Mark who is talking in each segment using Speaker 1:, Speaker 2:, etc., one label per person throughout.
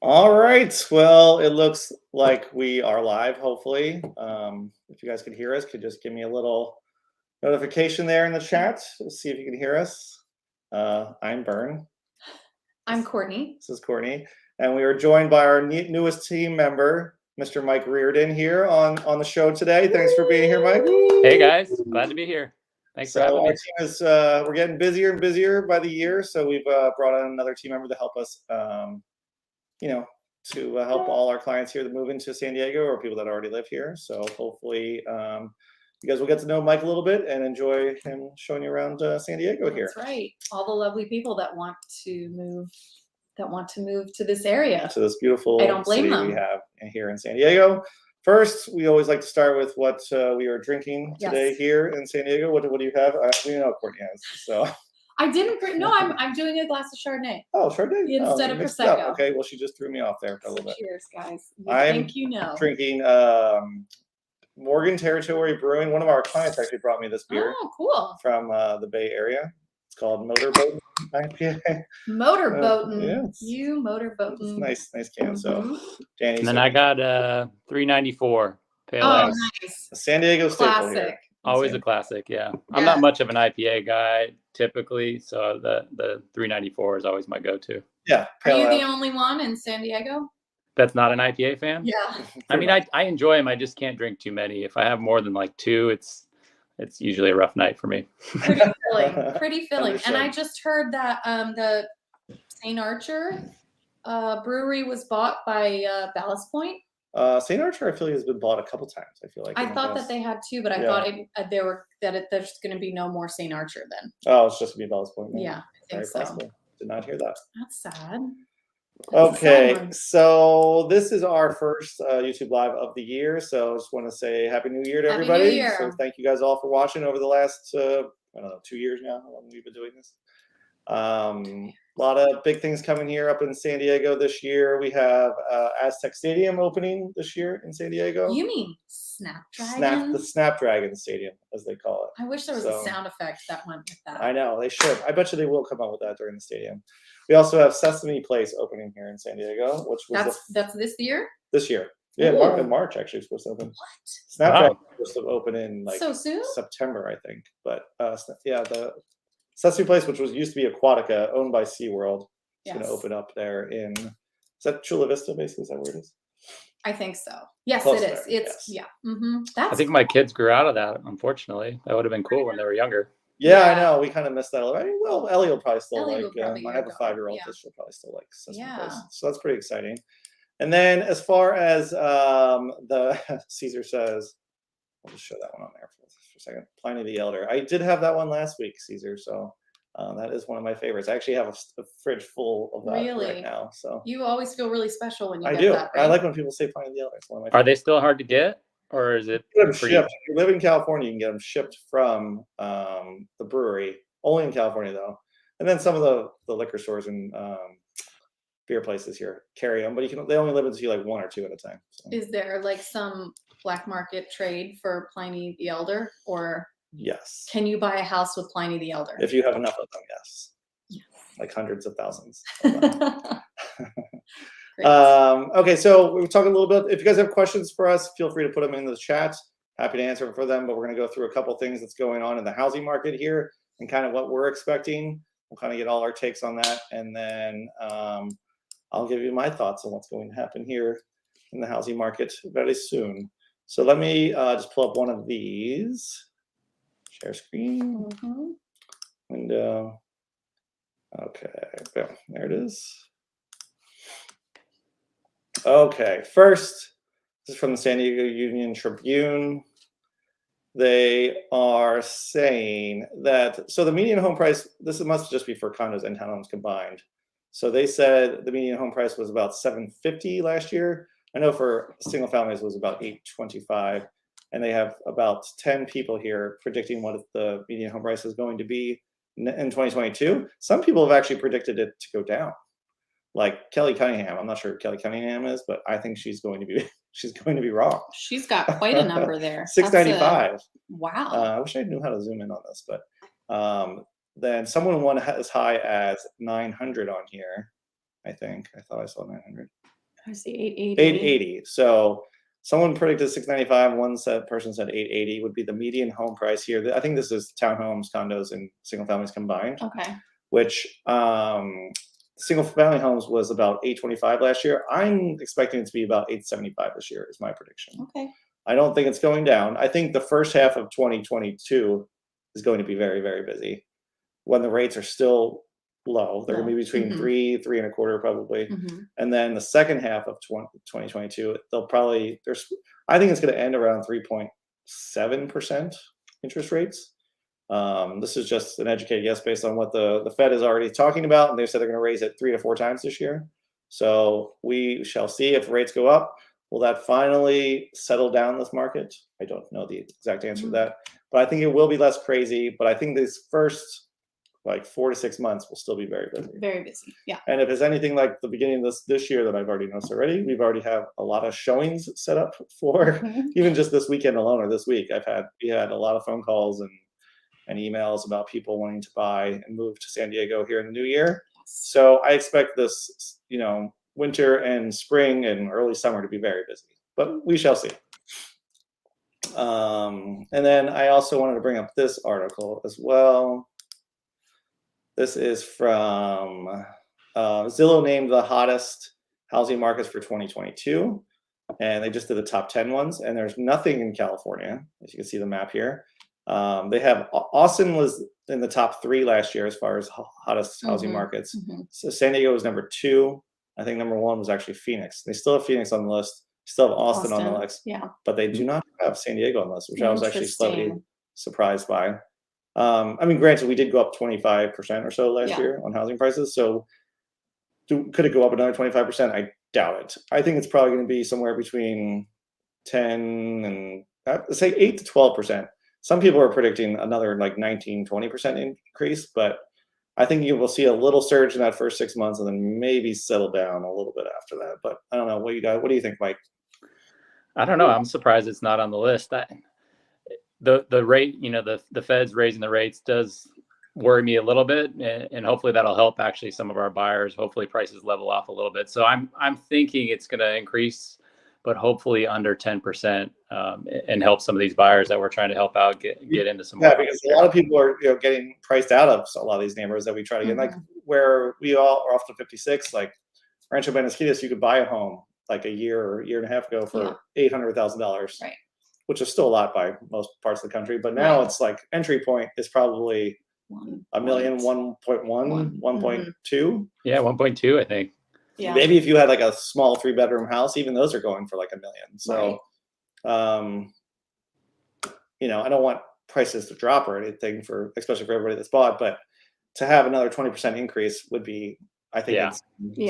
Speaker 1: All right. Well, it looks like we are live, hopefully. If you guys can hear us, could just give me a little notification there in the chat. Let's see if you can hear us. I'm Bern.
Speaker 2: I'm Courtney.
Speaker 1: This is Courtney. And we are joined by our newest team member, Mr. Mike Reardon, here on the show today. Thanks for being here, Mike.
Speaker 3: Hey, guys. Glad to be here. Thanks for having
Speaker 1: Our
Speaker 3: me.
Speaker 1: team is, we're getting busier and busier by the year. So we've brought on another team member to help us, to help all our clients here that move into San Diego or people that already live here. So hopefully you guys will get to know Mike a little bit and enjoy him showing you around San Diego here.
Speaker 2: That's right. All the lovely people that want to move to this area.
Speaker 1: To this beautiful
Speaker 2: I don't blame
Speaker 1: city
Speaker 2: them.
Speaker 1: we have here in San Diego. First, we always like to start with what we are drinking today
Speaker 2: Yes.
Speaker 1: here in San Diego. What do you have? We know Courtney has. So.
Speaker 2: I didn't bring. No, I'm doing a glass of Chardonnay
Speaker 1: Oh, Chardonnay
Speaker 2: instead of
Speaker 1: mixed it up.
Speaker 2: Prosecco.
Speaker 1: Okay, well, she just threw me off there for a little bit.
Speaker 2: Cheers, guys.
Speaker 1: I
Speaker 2: think you know.
Speaker 1: Drinking Morgan Territory Brewing. One of our clients actually brought me this beer.
Speaker 2: Oh, cool.
Speaker 1: From the Bay Area. It's called Motorboat IPA.
Speaker 2: Motorboating.
Speaker 1: Yeah,
Speaker 2: You motorboating.
Speaker 1: Nice can. So, Danny.
Speaker 3: And then I got 394 Pale
Speaker 2: Oh,
Speaker 3: Ale.
Speaker 2: nice.
Speaker 1: A San Diego staple here.
Speaker 2: Classic.
Speaker 3: Always a classic, yeah. I'm not much of an IPA guy typically, so the 394 is always my go-to.
Speaker 1: Yeah.
Speaker 2: Are you the only one in San Diego?
Speaker 3: That's not an IPA fan?
Speaker 2: Yeah.
Speaker 3: I mean, I enjoy them. I just can't drink too many. If I have more than like two, it's usually a rough night for me.
Speaker 2: Pretty filling. Pretty filling. And I just heard that the St. Archer brewery was bought by Ballast Point.
Speaker 1: St. Archer, I feel like, has been bought a couple times. I feel like.
Speaker 2: I thought that they had two, but I thought there's going to be no more St. Archer then.
Speaker 1: Oh, it's just going to be Ballast Point.
Speaker 2: Yeah, I think so.
Speaker 1: Possible. Did not hear that.
Speaker 2: That's sad.
Speaker 1: Okay, so this is our first YouTube Live of the year. So I just want to say Happy New Year to everybody.
Speaker 2: New Year.
Speaker 1: So thank you guys all for watching over the last, I don't know, 2 years now, how long we've been doing this. A lot of big things coming here up in San Diego this year. We have Aztec Stadium opening this year in San Diego.
Speaker 2: You mean Snapdragon?
Speaker 1: The Snapdragon Stadium, as they call it.
Speaker 2: I wish there was a sound effect that went with that.
Speaker 1: I know, they should. I bet you they will come out with that during the stadium. We also have Sesame Place opening here in San Diego, which was
Speaker 2: that's this year?
Speaker 1: This year. Yeah, in March actually was supposed to open.
Speaker 2: What?
Speaker 1: Snapdragon was supposed to open in like
Speaker 2: so soon?
Speaker 1: September, I think. But the Sesame Place, which used to be Aquatica, owned by SeaWorld, is going to open up there in. Is that Chula Vista? Basically, is that where it is?
Speaker 2: I think so. Yes,
Speaker 1: Close
Speaker 2: it is.
Speaker 1: there,
Speaker 2: It's
Speaker 1: yes.
Speaker 2: Mm-hmm.
Speaker 3: I think my kids grew out of that. Unfortunately, that would have been cool when they were younger.
Speaker 1: Yeah, I know. We kind of missed that. Well, Ellie will probably still
Speaker 2: Ellie
Speaker 1: like.
Speaker 2: will
Speaker 1: I have a 5-year-old, so she'll probably still like Sesame Place.
Speaker 2: Yeah.
Speaker 1: So that's pretty exciting. And then as far as the Caesar says, I'll just show that one on there for a second. Pliny the Elder. I did have that one last week, Caesar. So that is one of my favorites. I actually have a fridge full of that right now. So
Speaker 2: you always feel really special when you get
Speaker 1: do.
Speaker 2: that, right?
Speaker 1: I like when people say Pliny the Elder. It's one of my favorites.
Speaker 3: Are they still hard to get? Or is it
Speaker 1: shipped? If you live in California, you can get them shipped from the brewery. Only in California, though. And then some of the liquor stores and beer places here carry them, but they only limit to like 1 or 2 at a time. So.
Speaker 2: Is there like some black market trade for Pliny the Elder, or
Speaker 1: yes?
Speaker 2: Can you buy a house with Pliny the Elder?
Speaker 1: If you have enough of them, yes.
Speaker 2: Yes.
Speaker 1: Like hundreds of thousands. Okay, so we're talking a little bit. If you guys have questions for us, feel free to put them in the chat. Happy to answer for them, but we're going to go through a couple things that's going on in the housing market here and kind of what we're expecting. We'll kind of get all our takes on that, and then I'll give you my thoughts on what's going to happen here in the housing market very soon. So let me just pull up one of these. Share screen. Window. Okay, there it is. Okay, first, this is from the San Diego Union Tribune. They are saying that, so the median home price, this must just be for condos and townhomes combined. So they said the median home price was about $750 last year. I know for single families it was about $825, and they have about 10 people here predicting what the median home price is going to be in 2022. Some people have actually predicted it to go down. Like Kelly Cunningham, I'm not sure who Kelly Cunningham is, but I think she's going to be wrong.
Speaker 2: She's got quite a number there.
Speaker 1: 695.
Speaker 2: Wow.
Speaker 1: I wish I knew how to zoom in on this, but then someone won as high as 900 on here. I think. I thought I saw 900.
Speaker 2: I see 880.
Speaker 1: 880. So someone predicted 695. One person said 880 would be the median home price here. I think this is townhomes, condos, and single families combined.
Speaker 2: Okay.
Speaker 1: Which single family homes was about 825 last year. I'm expecting it to be about 875 this year is my prediction.
Speaker 2: Okay.
Speaker 1: I don't think it's going down. I think the first half of 2022 is going to be very, very busy when the rates are still low. They're going to be between 3.25 probably. And then the second half of 2022, they'll probably, I think it's going to end around 3.7% interest rates. This is just an educated guess based on what the Fed is already talking about. And they said they're going to raise it 3 to 4 times this year. So we shall see if rates go up. Will that finally settle down this market? I don't know the exact answer to that, but I think it will be less crazy. But I think these first like 4 to 6 months will still be very busy.
Speaker 2: Very busy. Yeah.
Speaker 1: And if it's anything like the beginning of this year that I've already noticed already, we've already have a lot of showings set up for even just this weekend alone or this week. We had a lot of phone calls and emails about people wanting to buy and move to San Diego here in the new year. So I expect this, winter and spring and early summer to be very busy, but we shall see. And then I also wanted to bring up this article as well. This is from Zillow named the hottest housing markets for 2022. And they just did the top 10 ones. And there's nothing in California, as you can see the map here. They have Austin was in the top 3 last year as far as hottest housing markets. So San Diego was number 2. I think number 1 was actually Phoenix. They still have Phoenix on the list. Still have Austin on the list. Yeah. But they do not have San Diego on the list, which I was actually slightly surprised by. I mean, granted, we did go up 25% or so last year on housing prices. So could it go up another 25%? I doubt it. I think it's probably going to be somewhere between 10 and let's say 8 to 12%. Some people are predicting another like 19, 20% increase, but I think you will see a little surge in that first 6 months and then maybe settle down a little bit after that. But I don't know. What do you think, Mike?
Speaker 3: I don't know. I'm surprised it's not on the list. The rate, the Fed's raising the rates does worry me a little bit, and hopefully that'll help actually some of our buyers. Hopefully prices level off a little bit. So I'm thinking it's going to increase, but hopefully under 10%, and help some of these buyers that we're trying to help out get into some.
Speaker 1: Yeah, because a lot of people are getting priced out of a lot of these neighborhoods that we try to get, like where we all are off to 56, like Rancho Buenos, you could buy a home like a year or a year and a half ago for $800,000,
Speaker 2: right? Which
Speaker 1: is still a lot by most parts of the country. But now it's like entry point is probably $1 million, 1.1, 1.2.
Speaker 3: Yeah, 1.2, I think.
Speaker 2: Yeah.
Speaker 1: Maybe if you had like a small 3-bedroom house, even those are going for like $1 million. So, I don't want prices to drop or anything especially for everybody that's bought, but to have another 20% increase would be, I think.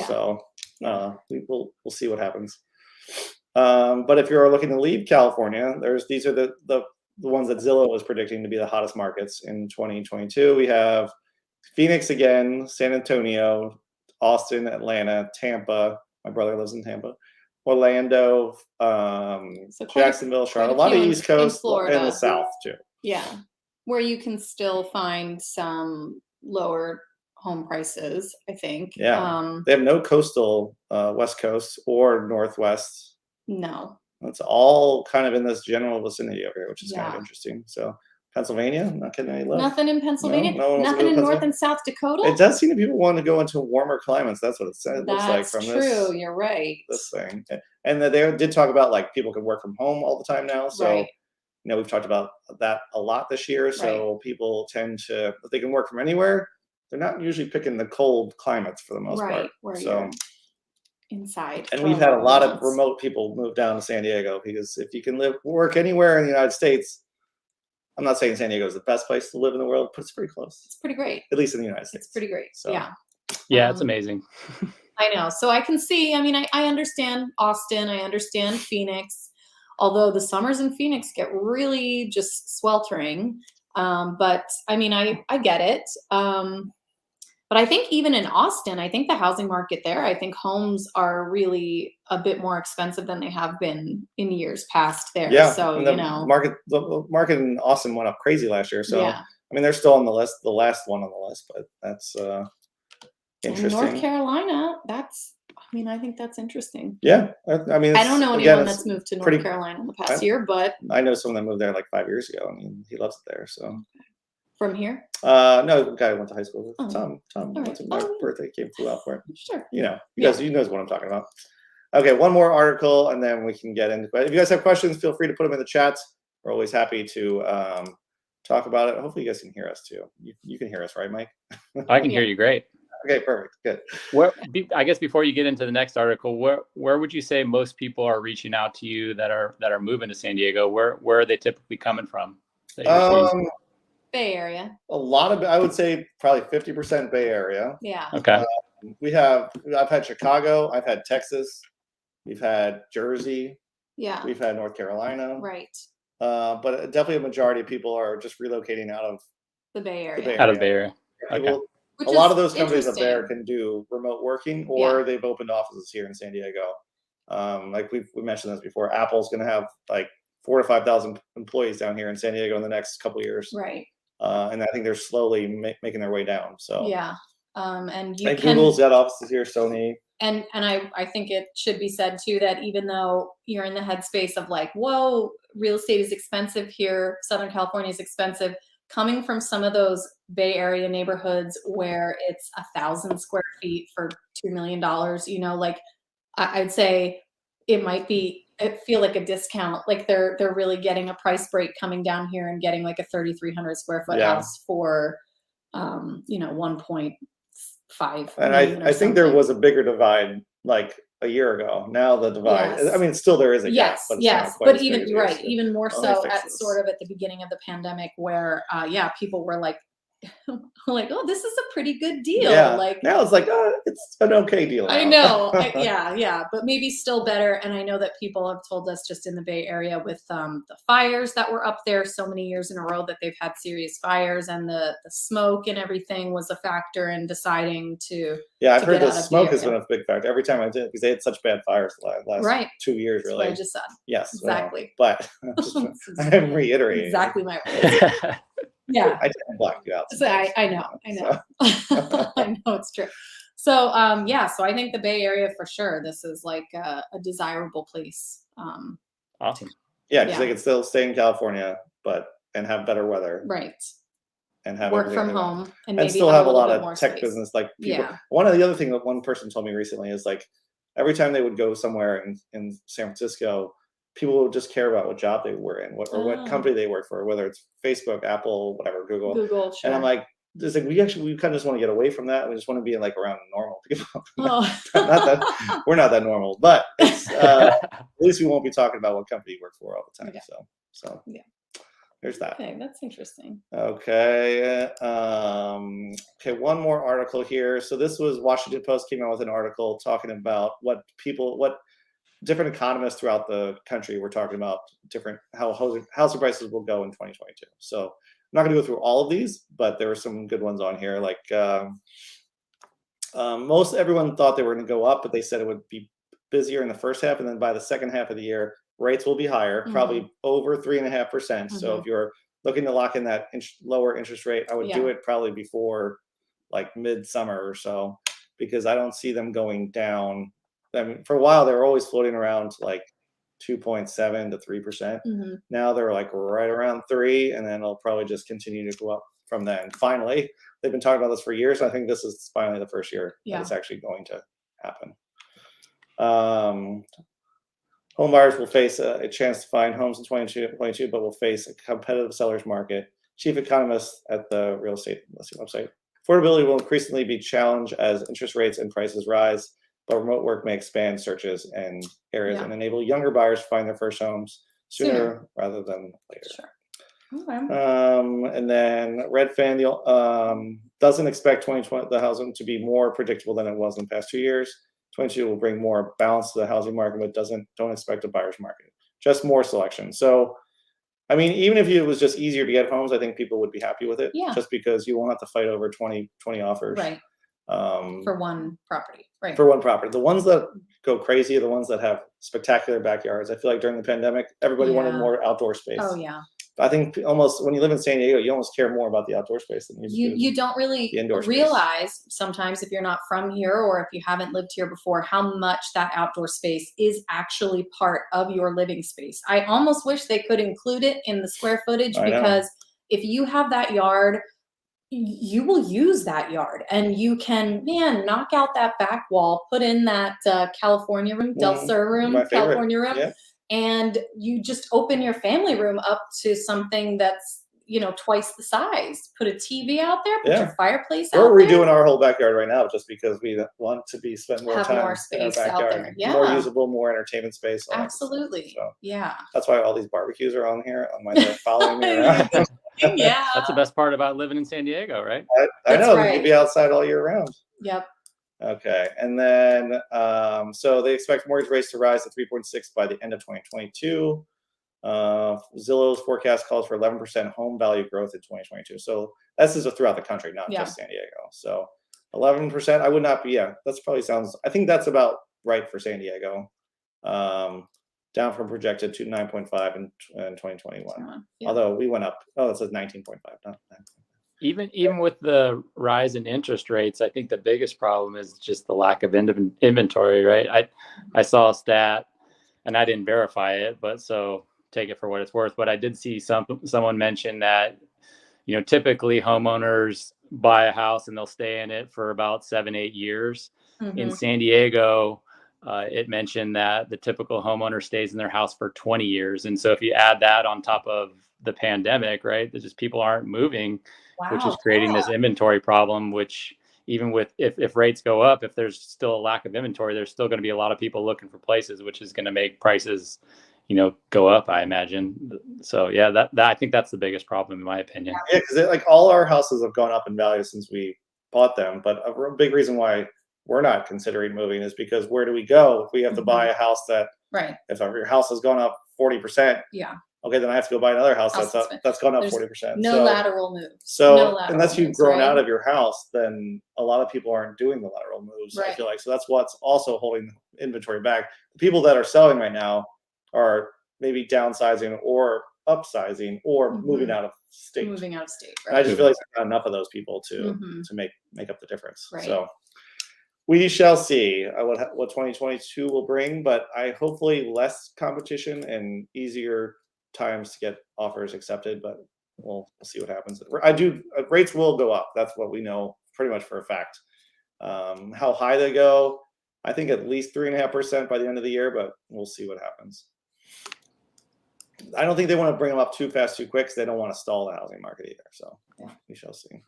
Speaker 1: So we'll see what happens. But if you're looking to leave California, these are the ones that Zillow was predicting to be the hottest markets in 2022. We have Phoenix again, San Antonio, Austin, Atlanta, Tampa. My brother lives in Tampa. Orlando, Jacksonville, Charlotte. A lot of East Coast and the South too.
Speaker 2: Yeah, where you can still find some lower home prices, I think.
Speaker 1: Yeah, they have no coastal West Coast or Northwest.
Speaker 2: No.
Speaker 1: It's all kind of in this general vicinity over here, which is kind of interesting. So Pennsylvania, not getting any love.
Speaker 2: Nothing in Pennsylvania.
Speaker 1: No
Speaker 2: nothing in North and South Dakota.
Speaker 1: It does seem that people want to go into warmer climates. That's what it looks like from this.
Speaker 2: That's true. You're right.
Speaker 1: This thing, and they did talk about like people can work from home all the time now. So we've talked about that a lot this year. So people tend to, if they can work from anywhere, they're not usually picking the cold climates for the most part. So
Speaker 2: inside.
Speaker 1: And we've had a lot of remote people move down to San Diego because if you can work anywhere in the United States, I'm not saying San Diego is the best place to live in the world, but it's pretty close.
Speaker 2: It's pretty great.
Speaker 1: At least in the United States.
Speaker 2: It's pretty great. So.
Speaker 3: Yeah, it's amazing.
Speaker 2: I know. So I can see, I understand Austin. I understand Phoenix, although the summers in Phoenix get really just sweltering. But I get it. But I think even in Austin, I think the housing market there, I think homes are really a bit more expensive than they have been in years past there.
Speaker 1: Yeah.
Speaker 2: So,
Speaker 1: the market in Austin went up crazy last year. So, they're still on the list, the last one on the list, but that's,
Speaker 2: And
Speaker 1: interesting.
Speaker 2: North Carolina, I think that's interesting.
Speaker 1: Yeah, I mean,
Speaker 2: I don't know
Speaker 1: again,
Speaker 2: anyone
Speaker 1: it's
Speaker 2: that's moved to North
Speaker 1: pretty.
Speaker 2: Carolina in the past year, but
Speaker 1: I know someone that moved there like 5 years ago. I mean, he loves it there. So
Speaker 2: from here,
Speaker 1: no, the guy I went to high school with.
Speaker 2: Oh,
Speaker 1: Tom went
Speaker 2: right.
Speaker 1: to my
Speaker 2: Oh,
Speaker 1: birthday, flew out for it.
Speaker 2: sure.
Speaker 1: You know,
Speaker 2: Yeah.
Speaker 1: you knows what I'm talking about. Okay, one more article, and then we can get into it. If you guys have questions, feel free to put them in the chat. We're always happy to talk about it. Hopefully, you guys can hear us too. You can hear us, right, Mike?
Speaker 3: I can hear you great.
Speaker 1: Okay, perfect, good.
Speaker 3: I guess before you get into the next article, where would you say most people are reaching out to you that are moving to San Diego? Where are they typically coming from? That you're seeing?
Speaker 2: Bay Area.
Speaker 1: A lot of, I would say, probably 50% Bay Area.
Speaker 2: Yeah.
Speaker 3: Okay.
Speaker 1: I've had Chicago, I've had Texas, we've had Jersey,
Speaker 2: Yeah.
Speaker 1: we've had North Carolina.
Speaker 2: Right.
Speaker 1: But definitely a majority of people are just relocating out of
Speaker 2: The Bay Area.
Speaker 1: the Bay
Speaker 3: Out of
Speaker 1: Area.
Speaker 3: Bay Area. Okay.
Speaker 1: People,
Speaker 2: Which
Speaker 1: a lot
Speaker 2: is
Speaker 1: of those companies up there
Speaker 2: interesting.
Speaker 1: can do remote working, or they've opened offices here in San Diego. Like we mentioned this before, Apple's going to have like 4,000 to 5,000 employees down here in San Diego in the next couple of years.
Speaker 2: Right.
Speaker 1: And I think they're slowly making their way down. So
Speaker 2: yeah. And you
Speaker 1: and
Speaker 2: can,
Speaker 1: Google's got offices here, Sony.
Speaker 2: and I think it should be said too that even though you're in the headspace of like, whoa, real estate is expensive here, Southern California is expensive, coming from some of those Bay Area neighborhoods where it's 1,000 square feet for $2 million, you know, like I'd say it might be, it feel like a discount. Like they're really getting a price break coming down here and getting like a 3,300 square foot house for, 1.5
Speaker 1: And
Speaker 2: million or
Speaker 1: I think there
Speaker 2: something.
Speaker 1: was a bigger divide like a year ago. Now the divide,
Speaker 2: Yes.
Speaker 1: I mean, still there is a gap,
Speaker 2: Yes,
Speaker 1: but it's
Speaker 2: yes,
Speaker 1: not quite
Speaker 2: but
Speaker 1: as big
Speaker 2: even
Speaker 1: as it used
Speaker 2: right,
Speaker 1: to.
Speaker 2: even more
Speaker 1: Let me
Speaker 2: so
Speaker 1: fix
Speaker 2: at
Speaker 1: this.
Speaker 2: sort of at the beginning of the pandemic, where people were like, like, oh, this is a pretty good deal.
Speaker 1: Yeah.
Speaker 2: Like
Speaker 1: Now it's like, it's an okay deal.
Speaker 2: I
Speaker 1: now.
Speaker 2: know, yeah, but maybe still better. And I know that people have told us just in the Bay Area with the fires that were up there so many years in a row that they've had serious fires, and the smoke and everything was a factor in deciding to.
Speaker 1: Yeah, I've
Speaker 2: to
Speaker 1: heard
Speaker 2: get
Speaker 1: the
Speaker 2: out of
Speaker 1: smoke
Speaker 2: Bay
Speaker 1: has been a big factor every time I did, because they had such bad fires the last
Speaker 2: Right.
Speaker 1: 2 years,
Speaker 2: That's
Speaker 1: really.
Speaker 2: what I just said.
Speaker 1: Yes, well,
Speaker 2: Exactly.
Speaker 1: but I'm reiterating.
Speaker 2: Exactly my yeah.
Speaker 1: I didn't block you out.
Speaker 2: So I know.
Speaker 1: So.
Speaker 2: I know it's true. So so I think the Bay Area for sure. This is like a desirable place.
Speaker 3: Awesome.
Speaker 1: Yeah, because they can still stay in California, and have better weather,
Speaker 2: right.
Speaker 1: and have
Speaker 2: Work
Speaker 1: everything
Speaker 2: from
Speaker 1: they want.
Speaker 2: home
Speaker 1: And
Speaker 2: and maybe
Speaker 1: still have a
Speaker 2: little
Speaker 1: lot
Speaker 2: bit
Speaker 1: of
Speaker 2: more
Speaker 1: tech
Speaker 2: space.
Speaker 1: business. Like people,
Speaker 2: Yeah.
Speaker 1: one of the other thing that one person told me recently is like every time they would go somewhere in San Francisco, people would just care about what job they were in, what company they work for, whether it's Facebook, Apple, whatever, Google.
Speaker 2: Google, sure.
Speaker 1: And I'm like, it's like we kind of just want to get away from that. We just want to be like around normal people.
Speaker 2: oh.
Speaker 1: Not that we're not that normal, but it's, at least we won't be talking about what company you work for all the time.
Speaker 2: Yeah.
Speaker 1: So
Speaker 2: Yeah.
Speaker 1: there's that.
Speaker 2: Okay, that's interesting.
Speaker 1: Okay. Okay. One more article here. So this was Washington Post came out with an article talking about what different economists throughout the country were talking about how housing prices will go in 2022. So I'm not going to go through all of these, but there were some good ones on here. Like most everyone thought they were going to go up, but they said it would be busier in the first half, and then by the second half of the year, rates will be higher, probably over 3.5%. So if you're looking to lock in that lower interest rate, I would do it probably before like midsummer or so, because I don't see them going down. I mean, for a while they were always floating around like 2.7 to 3%. Now they're like right around 3%, and then it'll probably just continue to go up from then. Finally, they've been talking about this for years. So I think this is finally the first year that it's actually going to happen. Home buyers will face a chance to find homes in 2022, but will face a competitive seller's market. Chief economist at the real estate listing website. Affordability will increasingly be challenged as interest rates and prices rise, but remote work may expand searches and areas and enable younger buyers to find their first homes sooner rather than later.
Speaker 2: Sure. Okay.
Speaker 1: And then Redfin doesn't expect 2020 the housing to be more predictable than it was in the past 2 years. 2022 will bring more balance to the housing market, but don't expect a buyer's market, just more selection. So, I mean, even if it was just easier to get homes, I think people would be happy with it, just because you won't have to fight over 20 offers.
Speaker 2: Right. For one property, right?
Speaker 1: For one property. The ones that go crazy are the ones that have spectacular backyards. I feel like during the pandemic, everybody wanted more outdoor space.
Speaker 2: Oh yeah.
Speaker 1: I think almost when you live in San Diego, you almost care more about the outdoor space than
Speaker 2: You don't really
Speaker 1: the indoor space.
Speaker 2: realize sometimes if you're not from here or if you haven't lived here before how much that outdoor space is actually part of your living space. I almost wish they could include it in the square footage
Speaker 1: I know.
Speaker 2: because if you have that yard, you will use that yard and you can, man, knock out that back wall, put in that California room, Del Sur room,
Speaker 1: My favorite.
Speaker 2: California room,
Speaker 1: Yeah.
Speaker 2: and you just open your family room up to something that's, you know, twice the size. Put a TV out there, put your fireplace out
Speaker 1: We're
Speaker 2: there.
Speaker 1: redoing our whole backyard right now just because we want to spend more
Speaker 2: Have
Speaker 1: time
Speaker 2: more
Speaker 1: in our
Speaker 2: space out
Speaker 1: backyard.
Speaker 2: there. Yeah.
Speaker 1: More usable, more entertainment space. all that good stuff.
Speaker 2: Absolutely.
Speaker 1: So
Speaker 2: Yeah.
Speaker 1: that's why all these barbecues are on here. On my they're following me around.
Speaker 2: Yeah.
Speaker 3: That's the best part about living in San Diego, right?
Speaker 1: I
Speaker 2: That's
Speaker 1: know
Speaker 2: right.
Speaker 1: you'd be outside all year round.
Speaker 2: Yep.
Speaker 1: Okay, and then so they expect mortgage rates to rise to 3.6 by the end of 2022. Zillow's forecast calls for 11% home value growth in 2022. So this is throughout the country, not just San Diego. So 11%, I would not be. Yeah, that's probably sounds. I think that's about right for San Diego. Down from projected to 9.5 in 2021.
Speaker 2: Yeah.
Speaker 1: Although we went up. Oh, it says 19.5. Not 9.
Speaker 3: Even with the rise in interest rates, I think the biggest problem is just the lack of inventory, right? I saw a stat, and I didn't verify it, but so take it for what it's worth. But I did see someone mention that, you know, typically homeowners buy a house and they'll stay in it for about 7-8 years. In San Diego, it mentioned that the typical homeowner stays in their house for 20 years. And so if you add that on top of the pandemic, right, that just people aren't moving, which is creating this inventory problem, which even with if rates go up, if there's still a lack of inventory, there's still going to be a lot of people looking for places, which is going to make prices, you know, go up, I imagine. So yeah, that I think that's the biggest problem in my opinion.
Speaker 1: Yeah, because like all our houses have gone up in value since we bought them, but a big reason why we're not considering moving is because where do we go if we have to buy a house that if your house has gone up 40%?
Speaker 2: Yeah.
Speaker 1: Okay, then I have to go buy another house that's gone up 40%.
Speaker 2: No lateral moves.
Speaker 1: So
Speaker 2: no lateral
Speaker 1: unless you've
Speaker 2: moves,
Speaker 1: grown
Speaker 2: right?
Speaker 1: out of your house, then a lot of people aren't doing the lateral moves. I feel like so that's what's also holding inventory back. The people that are selling right now are maybe downsizing or upsizing or moving out of state.
Speaker 2: Moving out of state.
Speaker 1: And I just feel like there's not enough of those people to make up the difference.
Speaker 2: Right.
Speaker 1: So we shall see what 2022 will bring, but I hopefully less competition and easier times to get offers accepted, but we'll see what happens. Rates will go up. That's what we know pretty much for a fact. How high they go, I think at least 3.5% by the end of the year, but we'll see what happens. I don't think they want to bring them up too fast, too quick, because they don't want to stall the housing market either. So we shall see.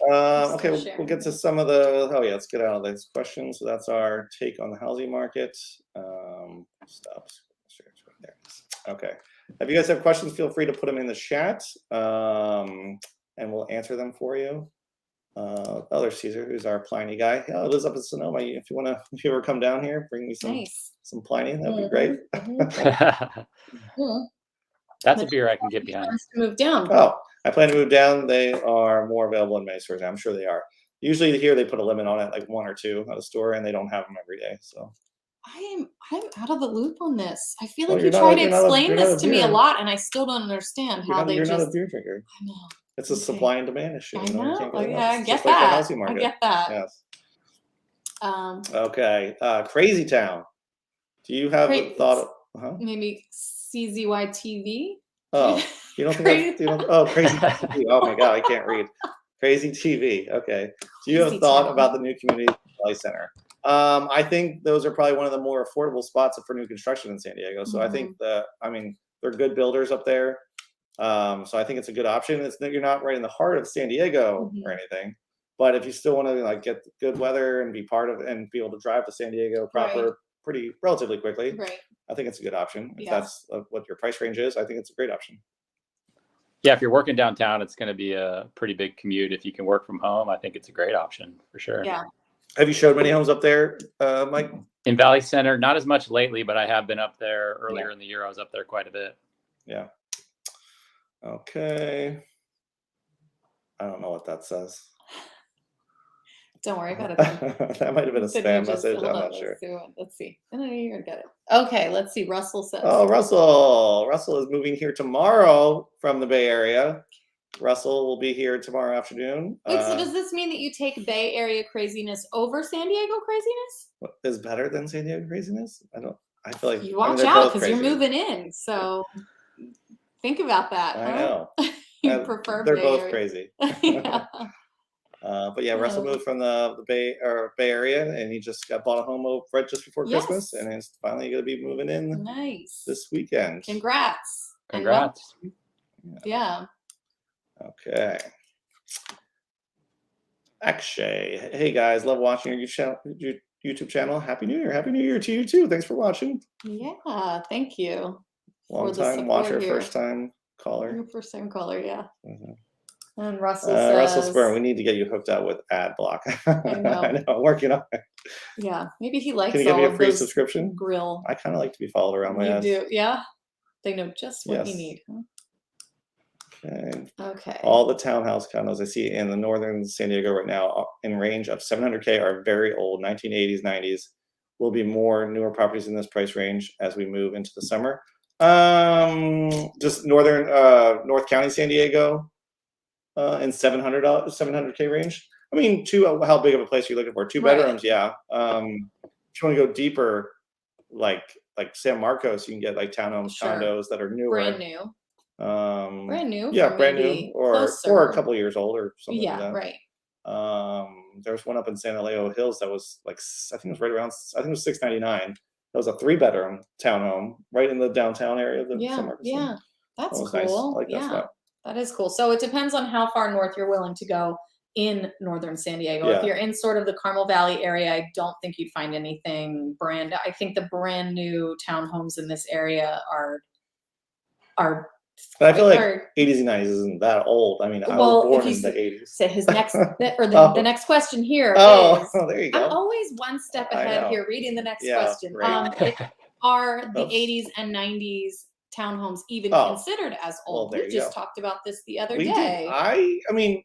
Speaker 1: Okay, we'll get to some of the. Oh yeah, let's get out of these questions. So that's our take on the housing market. Stop. There it is. Okay. If you guys have questions, feel free to put them in the chat, and we'll answer them for you. There's Caesar, who's our Pliny guy. Oh, lives up in Sonoma. If you ever come down here, bring me some Pliny. That'd be great.
Speaker 3: That's a beer I can get behind.
Speaker 2: To move down.
Speaker 1: Oh, I plan to move down. They are more available in May stores. I'm sure they are. Usually here they put a limit on it, like 1 or 2 at a store, and they don't have them every day. So
Speaker 2: I'm out of the loop on this. I feel
Speaker 1: Well,
Speaker 2: like you
Speaker 1: you're
Speaker 2: try
Speaker 1: not-
Speaker 2: to
Speaker 1: you're not a-
Speaker 2: explain
Speaker 1: you're not a
Speaker 2: this to me a
Speaker 1: beer.
Speaker 2: lot, and I still don't understand how they
Speaker 1: you're not a
Speaker 2: just.
Speaker 1: beer drinker.
Speaker 2: I know.
Speaker 1: It's a supply and demand issue.
Speaker 2: I
Speaker 1: You
Speaker 2: know.
Speaker 1: can't
Speaker 2: Oh,
Speaker 1: get
Speaker 2: yeah,
Speaker 1: enough.
Speaker 2: I
Speaker 1: It's
Speaker 2: get
Speaker 1: just like the
Speaker 2: that.
Speaker 1: housing
Speaker 2: I
Speaker 1: market.
Speaker 2: get that.
Speaker 1: Yes. Okay. Crazy Town. Do you have a thought?
Speaker 2: Maybe CZY TV.
Speaker 1: Oh, you don't think that's, oh, Crazy TV. Oh my God, I can't read. Crazy TV. Okay. Do you have a thought about the new community Valley Center? I think those are probably one of the more affordable spots for new construction in San Diego. So I think they're good builders up there. So I think it's a good option. You're not right in the heart of San Diego or anything, but if you still want to like get good weather and be part of and be able to drive to San Diego proper pretty relatively quickly, I think it's a good option. If that's what your price range is, I think it's a great option.
Speaker 3: Yeah, if you're working downtown, it's going to be a pretty big commute. If you can work from home, I think it's a great option for sure.
Speaker 2: Yeah.
Speaker 1: Have you showed many homes up there, Mike?
Speaker 3: In Valley Center, not as much lately, but I have been up there earlier in the year. I was up there quite a bit.
Speaker 1: Yeah. Okay. I don't know what that says.
Speaker 2: Don't worry about it. Then.
Speaker 1: That might have been a
Speaker 2: Then you
Speaker 1: spam
Speaker 2: just-
Speaker 1: message.
Speaker 2: hold
Speaker 1: I'm
Speaker 2: on,
Speaker 1: not sure.
Speaker 2: Let's see. No, you're gonna get it. Okay, let's see. Russell says.
Speaker 1: Oh, Russell. Russell is moving here tomorrow from the Bay Area. Russell will be here tomorrow afternoon.
Speaker 2: Wait, so does this mean that you take Bay Area craziness over San Diego craziness?
Speaker 1: What is better than San Diego craziness? I feel like
Speaker 2: You watch
Speaker 1: they're
Speaker 2: out
Speaker 1: both
Speaker 2: because you're
Speaker 1: crazy.
Speaker 2: moving in. So think about that.
Speaker 1: I
Speaker 2: huh?
Speaker 1: know.
Speaker 2: You prefer
Speaker 1: They're
Speaker 2: Bay
Speaker 1: both
Speaker 2: Area.
Speaker 1: crazy.
Speaker 2: Yeah.
Speaker 1: But yeah, Russell moved from the Bay Area, and he just got bought a home right just before Christmas,
Speaker 2: Yes.
Speaker 1: and he's finally going to be moving in
Speaker 2: Nice.
Speaker 1: this weekend.
Speaker 2: Congrats. And
Speaker 3: Congrats.
Speaker 2: yeah.
Speaker 1: Okay. Akshay, hey guys, love watching your YouTube channel. Happy New Year! Happy New Year to you too. Thanks for watching.
Speaker 2: Yeah. Thank you.
Speaker 1: Long
Speaker 2: for the
Speaker 1: time watcher,
Speaker 2: support here.
Speaker 1: first time caller.
Speaker 2: Your first time caller, yeah.
Speaker 1: Mhm.
Speaker 2: And Russell says,
Speaker 1: Russell Spurn, we need to get you hooked up with ad block.
Speaker 2: I know.
Speaker 1: I know, I'm working on it.
Speaker 2: yeah, maybe he likes
Speaker 1: Can you give
Speaker 2: all
Speaker 1: me a
Speaker 2: of
Speaker 1: free
Speaker 2: those
Speaker 1: subscription?
Speaker 2: grill.
Speaker 1: I kind of like to be followed around my
Speaker 2: You
Speaker 1: ads.
Speaker 2: do, yeah. They know just what you
Speaker 1: Yes.
Speaker 2: need. Huh?
Speaker 1: Okay.
Speaker 2: Okay.
Speaker 1: All the townhouse condos I see in the northern San Diego right now in range of 700K are very old, 1980s, 90s. Will be more newer properties in this price range as we move into the summer. Just North County, San Diego, in 700K range. I mean, how big of a place are you looking for? Two
Speaker 2: Right.
Speaker 1: bedrooms, yeah. If you want to go deeper, like San Marcos, you can get like townhomes,
Speaker 2: Sure.
Speaker 1: condos that are newer.
Speaker 2: Brand new. Brand new.
Speaker 1: Yeah,
Speaker 2: for
Speaker 1: brand new,
Speaker 2: maybe
Speaker 1: or a
Speaker 2: closer.
Speaker 1: couple years old or something
Speaker 2: Yeah,
Speaker 1: like that.
Speaker 2: right.
Speaker 1: There's one up in San Elijo Hills that was like, I think it was right around, I think it was $699. That was a 3-bedroom townhome right in the downtown area of the San
Speaker 2: Yeah,
Speaker 1: Marcos.
Speaker 2: yeah. That's
Speaker 1: That was
Speaker 2: cool.
Speaker 1: nice. I like that
Speaker 2: yeah,
Speaker 1: spot.
Speaker 2: that is cool. So it depends on how far north you're willing to go in northern San Diego. If
Speaker 1: Yeah.
Speaker 2: you're in sort of the Carmel Valley area, I don't think you'd find anything I think the brand new townhomes in this area are
Speaker 1: But I feel like
Speaker 2: are-
Speaker 1: 80s and 90s isn't that old. I mean, I
Speaker 2: Well,
Speaker 1: was born
Speaker 2: if you
Speaker 1: in the 80s.
Speaker 2: So his next
Speaker 1: Oh.
Speaker 2: the next question here
Speaker 1: Oh,
Speaker 2: is
Speaker 1: there you go.
Speaker 2: I'm always one step
Speaker 1: I
Speaker 2: ahead
Speaker 1: know.
Speaker 2: here reading the next
Speaker 1: Yeah,
Speaker 2: question.
Speaker 1: right.
Speaker 2: Are the
Speaker 1: Oops.
Speaker 2: 80s and 90s townhomes even
Speaker 1: Oh.
Speaker 2: considered as
Speaker 1: Well,
Speaker 2: old?
Speaker 1: there
Speaker 2: We
Speaker 1: you
Speaker 2: just
Speaker 1: go.
Speaker 2: talked about this the other
Speaker 1: We did.
Speaker 2: day.
Speaker 1: I mean,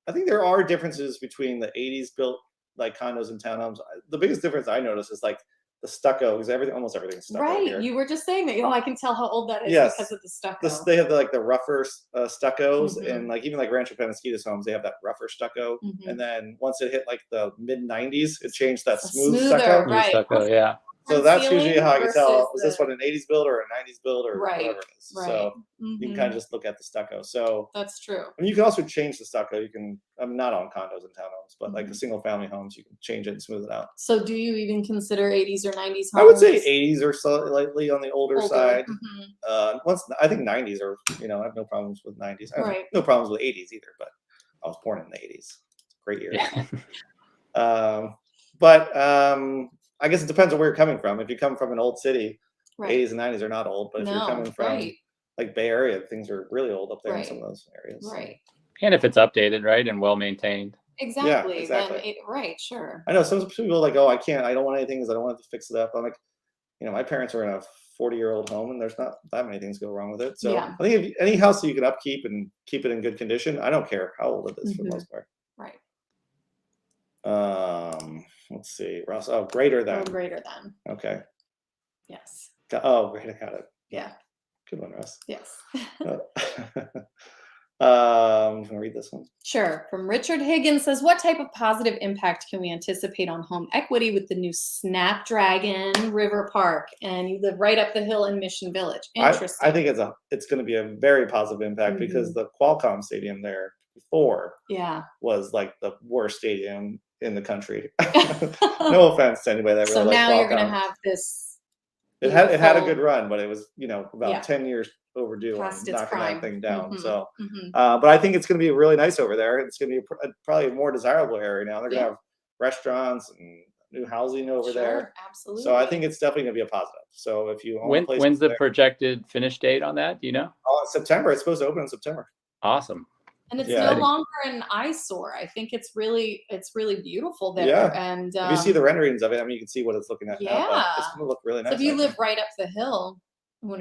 Speaker 1: I think there are differences between the 80s built like condos and townhomes. The biggest difference I notice is like the stucco, because almost everything's stucco
Speaker 2: Right,
Speaker 1: here.
Speaker 2: you were just saying that. I can tell how old that is
Speaker 1: Yes.
Speaker 2: because of the stucco.
Speaker 1: They have the rougher stuccos,
Speaker 2: Mhm.
Speaker 1: and like even like Rancho Penasquitos homes, they have that rougher stucco.
Speaker 2: Mhm.
Speaker 1: And then once it hit like the mid 90s, it changed that
Speaker 2: So
Speaker 1: smooth
Speaker 2: smoother,
Speaker 1: stucco.
Speaker 2: right.
Speaker 3: Stucco, yeah.
Speaker 1: So that's usually
Speaker 2: Ceiling
Speaker 1: how I can tell,
Speaker 2: versus
Speaker 1: is this
Speaker 2: the-
Speaker 1: one an 80s build or a 90s build or
Speaker 2: Right,
Speaker 1: whatever it is.
Speaker 2: right.
Speaker 1: So you can
Speaker 2: Mhm.
Speaker 1: kind of just look at the stucco. So
Speaker 2: That's true.
Speaker 1: and you can also change the stucco. You can, I'm not on condos and townhomes, but like the
Speaker 2: Mhm.
Speaker 1: single family homes, you can change it and smooth it out.
Speaker 2: So do you even consider 80s or 90s homes?
Speaker 1: I would say 80s or slightly on the older side.
Speaker 2: Mhm.
Speaker 1: I think 90s are, I have no problems with 90s. I have
Speaker 2: Right.
Speaker 1: no problems with 80s either, but I was born in the 80s. It's a great year.
Speaker 3: Yeah.
Speaker 1: I guess it depends on where you're coming from. If you come from an old city,
Speaker 2: Right.
Speaker 1: 80s and 90s are not old, but if you're
Speaker 2: No,
Speaker 1: coming from
Speaker 2: right.
Speaker 1: like Bay Area, things are really old up there in
Speaker 2: Right.
Speaker 1: some of those areas.
Speaker 2: Right.
Speaker 3: And if it's updated, right, and well maintained.
Speaker 2: Exactly.
Speaker 1: exactly.
Speaker 2: Then right, sure.
Speaker 1: I know some people are like, oh, I don't want anything because I don't want it to fix it up. I'm like, my parents are in a 40-year-old home and there's not that many things go wrong with it. So
Speaker 2: Yeah.
Speaker 1: I think if any house that you can upkeep and keep it in good condition, I don't care how old it is for the
Speaker 2: Mhm.
Speaker 1: most part.
Speaker 2: Right.
Speaker 1: Let's see, Ross. Oh, greater than.
Speaker 2: Or greater than.
Speaker 1: Okay.
Speaker 2: Yes.
Speaker 1: Oh, great. I got it.
Speaker 2: Yeah.
Speaker 1: Good one, Russ.
Speaker 2: Yes.
Speaker 1: I'm gonna read this one.
Speaker 2: Sure. From Richard Higgins says, what type of positive impact can we anticipate on home equity with the new Snapdragon River Park? And you live right up the hill in Mission Village. Interesting.
Speaker 1: I think it's going to be a very positive impact because the Qualcomm Stadium there before
Speaker 2: yeah.
Speaker 1: was like the worst stadium in the country. No offense to anybody that really
Speaker 2: So
Speaker 1: likes
Speaker 2: now you're going to
Speaker 1: Qualcomm.
Speaker 2: have this.
Speaker 1: It had a
Speaker 2: beautiful-
Speaker 1: good run, but it was about
Speaker 2: Yeah.
Speaker 1: 10 years overdue on
Speaker 2: Past its
Speaker 1: knocking
Speaker 2: prime.
Speaker 1: that thing down.
Speaker 2: Mhm,
Speaker 1: So,
Speaker 2: mhm.
Speaker 1: but I think it's going to be really nice over there. It's going to be probably a more desirable area now. They're going to
Speaker 2: Yeah.
Speaker 1: have restaurants and new housing over there.
Speaker 2: Sure, absolutely.
Speaker 1: So I think it's definitely going to be a positive. So if you own a place
Speaker 3: When's the
Speaker 1: there,
Speaker 3: projected finish date on that? Do you know?
Speaker 1: September. It's supposed to open in September.
Speaker 3: Awesome.
Speaker 2: And it's
Speaker 1: Yeah.
Speaker 2: no longer an eyesore. I think it's really beautiful there.
Speaker 1: Yeah.
Speaker 2: And
Speaker 1: If you see the renderings of it, I mean, you can see what it's looking at now. But
Speaker 2: Yeah.
Speaker 1: it's going to look really nice.
Speaker 2: so if you
Speaker 1: I
Speaker 2: live
Speaker 1: think.
Speaker 2: right up the hill,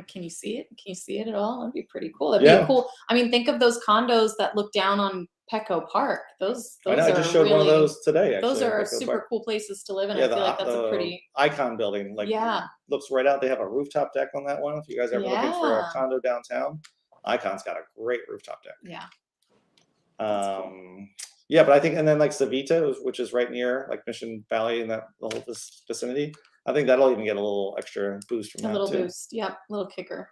Speaker 2: can you see it? Can you see it at all? That'd be pretty cool. That'd be
Speaker 1: Yeah.
Speaker 2: cool. I mean, think of those condos that look down on Petco Park. Those
Speaker 1: I know, I
Speaker 2: are
Speaker 1: just showed one of
Speaker 2: really,
Speaker 1: those today,
Speaker 2: those
Speaker 1: actually.
Speaker 2: are
Speaker 1: Petco
Speaker 2: super
Speaker 1: Park.
Speaker 2: cool places to live in.
Speaker 1: Yeah,
Speaker 2: I feel like that's a
Speaker 1: the
Speaker 2: pretty,
Speaker 1: Icon building, like,
Speaker 2: yeah,
Speaker 1: looks right out. They have a rooftop deck on that one. If you guys are ever looking for a
Speaker 2: yeah,
Speaker 1: condo downtown, Icon's got a great rooftop deck.
Speaker 2: yeah. That's cool.
Speaker 1: Yeah, but I think, and then like Savita, which is right near like Mission Valley and that the whole vicinity, I think that'll even get a little extra boost from
Speaker 2: A
Speaker 1: that
Speaker 2: little
Speaker 1: too.
Speaker 2: boost. Yep. Little kicker.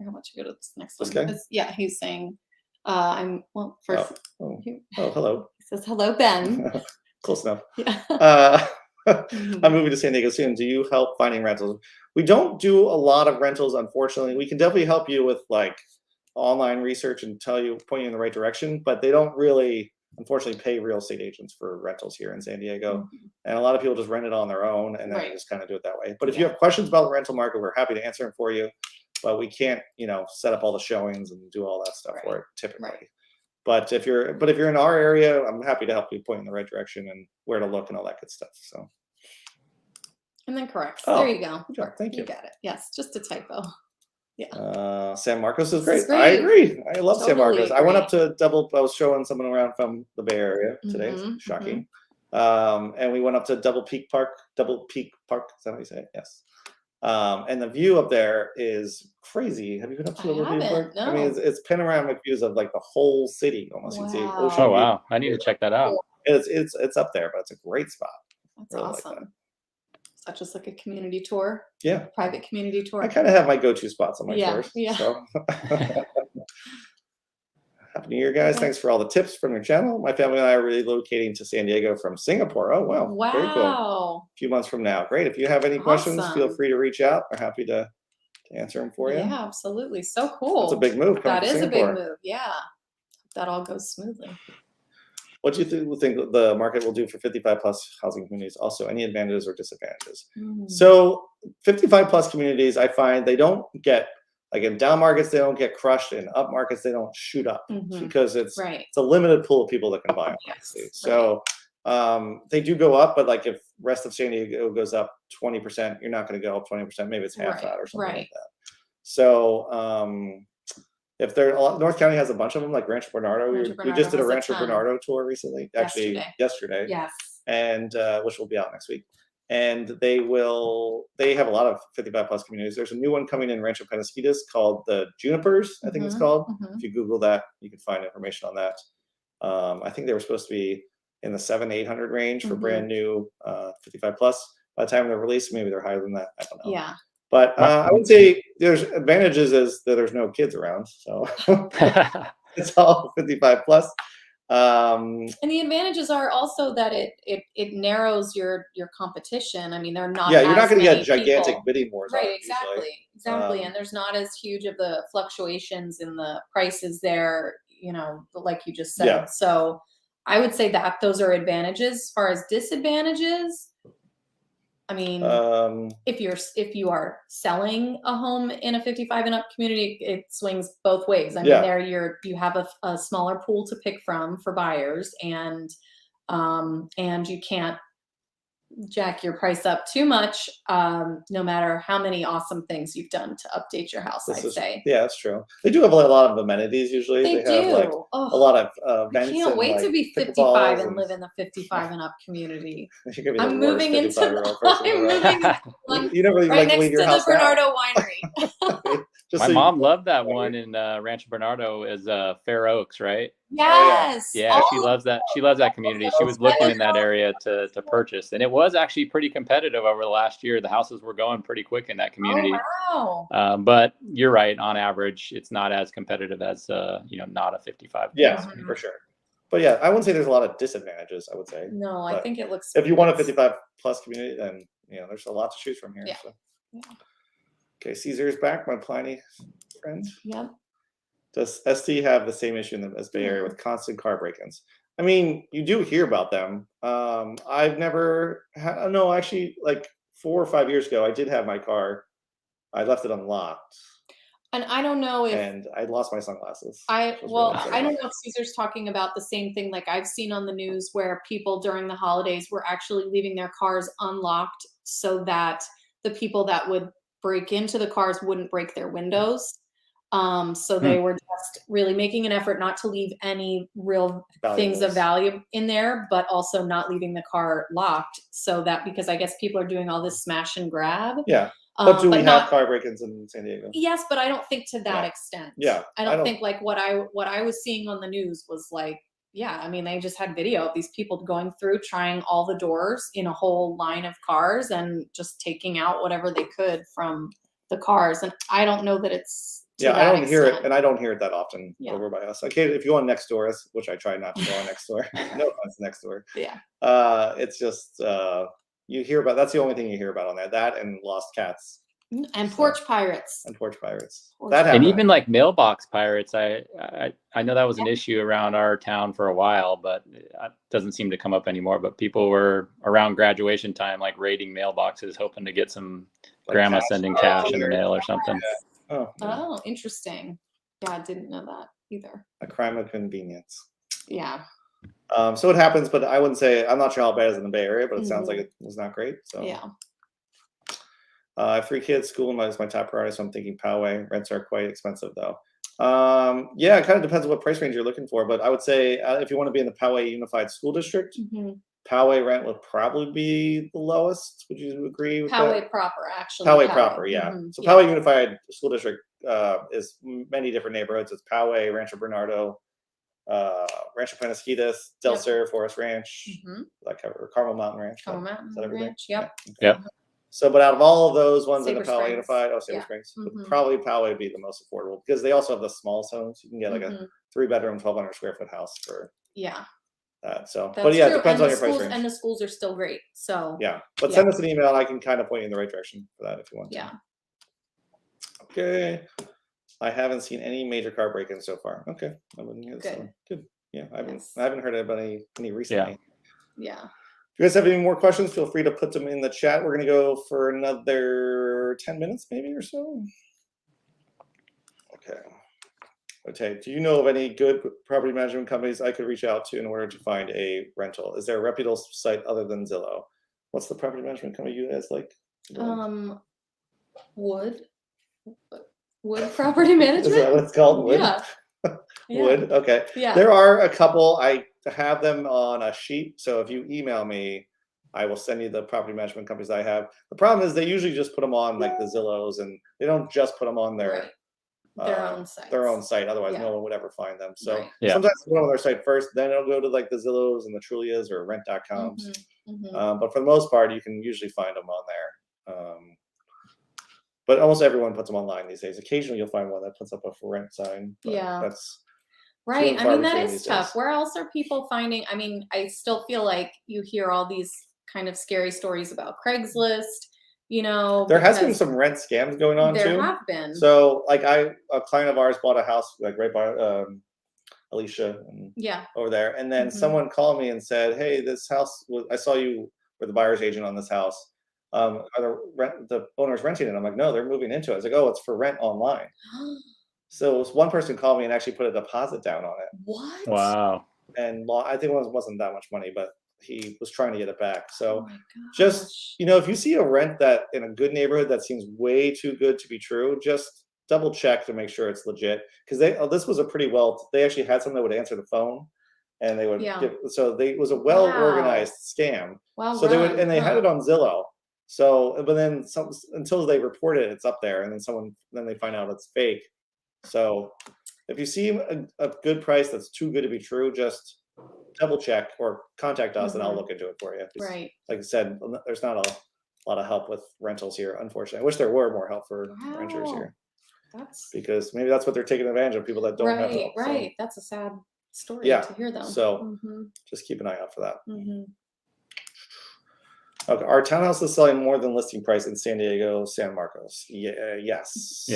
Speaker 2: How much you go to this next
Speaker 1: This
Speaker 2: one?
Speaker 1: guy?
Speaker 2: Yeah, he's saying, well, first,
Speaker 1: Oh,
Speaker 2: he
Speaker 1: hello.
Speaker 2: says, hello, Ben.
Speaker 1: Close enough.
Speaker 2: Yeah.
Speaker 1: I'm moving to San Diego soon. Do you help finding rentals? We don't do a lot of rentals, unfortunately. We can definitely help you with like online research and point you in the right direction, but they don't really, unfortunately, pay real estate agents for rentals here in San Diego.
Speaker 2: Mhm.
Speaker 1: And a lot of people just rent it on their own and then
Speaker 2: Right.
Speaker 1: just kind of do it that way. But if you
Speaker 2: Yeah.
Speaker 1: have questions about the rental market, we're happy to answer them for you. But we can't, set up all the showings and do all that stuff for
Speaker 2: Right.
Speaker 1: it typically.
Speaker 2: Right.
Speaker 1: But if you're in our area, I'm happy to help you point in the right direction and where to look and all that good stuff. So.
Speaker 2: And then corrects.
Speaker 1: Oh,
Speaker 2: There you go.
Speaker 1: good job. Thank you.
Speaker 2: You got it. Yes, just a typo.
Speaker 1: San Marcos is
Speaker 2: This is
Speaker 1: great. I
Speaker 2: great.
Speaker 1: agree. I love San
Speaker 2: Totally
Speaker 1: Marcos. I went
Speaker 2: agree.
Speaker 1: up to I was showing someone around from the Bay Area today. It's
Speaker 2: Mhm,
Speaker 1: shocking. And we went up to Double Peak Park. Is that how you say it? Yes. And the view up there is crazy. Have you been up to
Speaker 2: I
Speaker 1: Double Peak Park?
Speaker 2: haven't,
Speaker 1: I mean,
Speaker 2: no.
Speaker 1: it's panoramic views of like the whole city almost. You can see ocean
Speaker 3: Oh
Speaker 2: Wow.
Speaker 1: view.
Speaker 3: wow, I need to check that out.
Speaker 1: It's up there, but it's a great spot.
Speaker 2: That's
Speaker 1: Really like that.
Speaker 2: awesome. Is that just like a community tour?
Speaker 1: Yeah.
Speaker 2: Private community tour?
Speaker 1: I kind of have my go-to spots on my
Speaker 2: Yeah,
Speaker 1: tours.
Speaker 2: yeah.
Speaker 1: So. Happy New Year, guys.
Speaker 2: Yeah.
Speaker 1: Thanks for all the tips from your channel. My family and I are relocating to San Diego from Singapore. Oh, wow. Very cool.
Speaker 2: Wow.
Speaker 1: A few months from now. Great. If you have any questions, feel
Speaker 2: Awesome.
Speaker 1: free to reach out. We're happy to answer them for you.
Speaker 2: Yeah, absolutely. So cool.
Speaker 1: It's a big move coming
Speaker 2: That
Speaker 1: to
Speaker 2: is a
Speaker 1: Singapore.
Speaker 2: big move. Yeah. That all goes smoothly.
Speaker 1: What do you think the market will do for 55 plus housing communities? Also, any advantages or disadvantages? So 55 plus communities, I find they don't get, like in down markets, they don't get crushed. In up markets, they don't shoot up because it's
Speaker 2: Right.
Speaker 1: a limited pool of people that can buy them.
Speaker 2: Yes,
Speaker 1: So they do go up, but like if rest of San Diego goes up 20%, you're not going to go up 20%. Maybe it's half
Speaker 2: Right,
Speaker 1: that or something
Speaker 2: right.
Speaker 1: like that. So if North County has a bunch of them, like Rancho Bernardo.
Speaker 2: Rancho
Speaker 1: We just did a
Speaker 2: Bernardo has a
Speaker 1: Rancho
Speaker 2: ton.
Speaker 1: Bernardo tour recently, actually yesterday,
Speaker 2: Yes.
Speaker 1: and which will be out next week. And they have a lot of 55 plus communities. There's a new one coming in Rancho Penasquitas called the Junipers, I think it's called. If you Google that, you can find information on that. I think they were supposed to be in the 700-800 range for brand new 55 plus. By the time they're released, maybe they're higher than that. I don't know.
Speaker 2: Yeah.
Speaker 1: But I would say there's advantages is that there's no kids around, so it's all 55 plus.
Speaker 2: And the advantages are also that it narrows your competition. I mean, they're not.
Speaker 1: Yeah, you're not going to get
Speaker 2: as
Speaker 1: gigantic
Speaker 2: many people.
Speaker 1: bidding wars. on
Speaker 2: Right.
Speaker 1: it usually.
Speaker 2: Exactly. And there's not as huge of the fluctuations in the prices there. Like you just said.
Speaker 1: Yeah.
Speaker 2: So I would say that those are advantages. As far as disadvantages, I mean, if you are selling a home in a 55 and up community, it swings both ways. I mean, there you have a smaller pool to pick from for buyers, and you can't jack your price up too much, no matter how many awesome things you've done to update your house. I'd say.
Speaker 1: Yeah, that's true. They do have a lot of amenities usually. They
Speaker 2: do.
Speaker 1: have like a lot of events.
Speaker 2: I can't wait to be 55 and live in the 55 and up community. I'm moving into
Speaker 1: you never really
Speaker 2: right
Speaker 1: like to leave
Speaker 2: next
Speaker 1: your
Speaker 2: to
Speaker 1: house
Speaker 2: the Bernardo Winery.
Speaker 3: My mom loved that one in Rancho Bernardo is Fair Oaks, right?
Speaker 2: Yes.
Speaker 3: Yeah, she loves that. She loves that community. She was looking in that area to purchase, and it was actually pretty competitive over the last year. The houses were going pretty quick in that community.
Speaker 2: Oh, wow.
Speaker 3: But you're right. On average, it's not as competitive as not a 55.
Speaker 1: Yeah, for sure. But yeah, I wouldn't say there's a lot of disadvantages. I would say.
Speaker 2: No, I think it looks.
Speaker 1: If you want a 55 plus community, then there's a lot to choose from here.
Speaker 2: Yeah.
Speaker 1: So. Okay, Caesar is back, my Pliny friend.
Speaker 2: Yep.
Speaker 1: Does ST have the same issue as Bay Area with constant car break-ins? I mean, you do hear about them. I've never no, actually, like 4 or 5 years ago, I did have my car. I left it unlocked.
Speaker 2: And I don't know if.
Speaker 1: And I lost my sunglasses.
Speaker 2: I don't know if Caesar's talking about the same thing like I've seen on the news where people during the holidays were actually leaving their cars unlocked so that the people that would break into the cars wouldn't break their windows. So they were just really making an effort not to leave any real things of value in there, but also not leaving the car locked, so that, because I guess people are doing all this smash and grab.
Speaker 1: Yeah. But do we have
Speaker 2: not
Speaker 1: car break-ins in San Diego?
Speaker 2: Yes, but I don't think to that extent.
Speaker 1: Yeah.
Speaker 2: I don't think like what I was seeing on the news was like, yeah, I mean, they just had video of these people going through, trying all the doors in a whole line of cars and just taking out whatever they could from the cars. And I don't know that it's to
Speaker 1: I
Speaker 2: that
Speaker 1: don't hear it,
Speaker 2: extent.
Speaker 1: and I don't hear it that often
Speaker 2: Yeah.
Speaker 1: over by us. Okay, if you go on next door, which I try not to go on next door. No, it's next door.
Speaker 2: Yeah.
Speaker 1: It's just you hear about, that's the only thing you hear about on there. That and lost cats.
Speaker 2: And porch pirates.
Speaker 1: And porch pirates.
Speaker 2: Porch
Speaker 1: That
Speaker 3: And
Speaker 1: happened.
Speaker 3: even like mailbox pirates, I know that was an issue around our town for a while, but it doesn't seem to come up anymore. But people were around graduation time, like raiding mailboxes, hoping to get some
Speaker 1: Like
Speaker 3: grandma
Speaker 1: cash.
Speaker 3: sending cash in the mail or something.
Speaker 1: Oh,
Speaker 2: Oh, interesting. Yeah, I didn't know that either.
Speaker 1: a crime of convenience.
Speaker 2: Yeah.
Speaker 1: So it happens, but I wouldn't say, I'm not sure how bad it is in the Bay Area, but it sounds like it was not great. So
Speaker 2: Yeah.
Speaker 1: I have 3 kids. School is my top priority, so I'm thinking Poway. Rents are quite expensive though. Yeah, it kind of depends on what price range you're looking for, but I would say if you want to be in the Poway Unified School District, Poway rent would probably be the lowest. Would you agree with
Speaker 2: Poway
Speaker 1: that?
Speaker 2: proper, actually.
Speaker 1: Poway proper, yeah. So Poway Unified School District is many different neighborhoods. It's Poway, Rancho Bernardo, Rancho Penasquitas, Del Sur, Forest Ranch, that cover Carmel Mountain Ranch.
Speaker 2: Carmel Mountain
Speaker 1: Is that everything?
Speaker 2: Ranch, yep.
Speaker 3: Yep.
Speaker 1: So, but out of all of those ones in the
Speaker 2: Sabre
Speaker 1: Poway
Speaker 2: Springs.
Speaker 1: Unified, Sabre Springs, would probably Poway would be the most affordable because they also have the small zones. You can get like a 3-bedroom, 1,200 square foot house for that. So,
Speaker 2: That's
Speaker 1: but yeah, it
Speaker 2: true.
Speaker 1: depends
Speaker 2: And
Speaker 1: on your price
Speaker 2: schools,
Speaker 1: range.
Speaker 2: and the schools are still great. So
Speaker 1: Yeah, but send us an email. I can kind of point you in the right direction for that if you want.
Speaker 2: Yeah.
Speaker 1: Okay. I haven't seen any major car break-ins so far. Okay, I wouldn't hear this one. Good. Yeah, I haven't heard about any recently.
Speaker 2: Yeah.
Speaker 1: If you guys have any more questions, feel free to put them in the chat. We're gonna go for another 10 minutes, maybe or so. Okay. Okay. Do you know of any good property management companies I could reach out to in order to find a rental? Is there a reputable site other than Zillow? What's the property management company you guys like?
Speaker 2: Wood property management.
Speaker 1: Is that what it's called? Wood?
Speaker 2: Yeah.
Speaker 1: Wood. Okay.
Speaker 2: Yeah.
Speaker 1: There are a couple. I have them on a sheet. So if you email me, I will send you the property management companies I have. The problem is they usually just put them on like the Zillows, and they don't just put them on their
Speaker 2: own site.
Speaker 1: Their own site. Otherwise, no one would ever find them. So
Speaker 3: Yeah.
Speaker 1: sometimes they go on their site first, then it'll go to like the Zillows and the Trulias or rent.coms. But for the most part, you can usually find them on there. But almost everyone puts them online these days. Occasionally, you'll find one that puts up a for rent sign. But that's
Speaker 2: right. I mean, that is tough. Where else are people finding? I mean, I still feel like you hear all these kind of scary stories about Craigslist. You know,
Speaker 1: there has been some rent scams going on too.
Speaker 2: There have been.
Speaker 1: So, like, a client of ours bought a house like right by Alicia and over there, and then someone called me and said, "Hey, this house I saw you were the buyer's agent on this house. Are the owners renting it?" I'm like, "No, they're moving into it." I was like, "Oh, it's for rent online." So one person called me and actually put a deposit down on it.
Speaker 2: What?
Speaker 3: Wow.
Speaker 1: And I think it wasn't that much money, but he was trying to get it back. So just, if you see a rent that in a good neighborhood that seems way too good to be true, just double check to make sure it's legit. Because this was they actually had someone that would answer the phone and they would it was a well-organized scam.
Speaker 2: Well,
Speaker 1: so they had it on Zillow. So, but then until they report it, it's up there, and then they find out it's fake. So if you see a good price that's too good to be true, just double check or contact us and I'll look into it for you.
Speaker 2: Right.
Speaker 1: Like I said, there's not a lot of help with rentals here, unfortunately. I wish there were more help for renters here. Because maybe that's what they're taking advantage of, people that don't have help.
Speaker 2: Right. That's a sad story to hear though.
Speaker 1: So just keep an eye out for that. Okay, our townhouse is selling more than listing price in San Diego, San Marcos. Yes.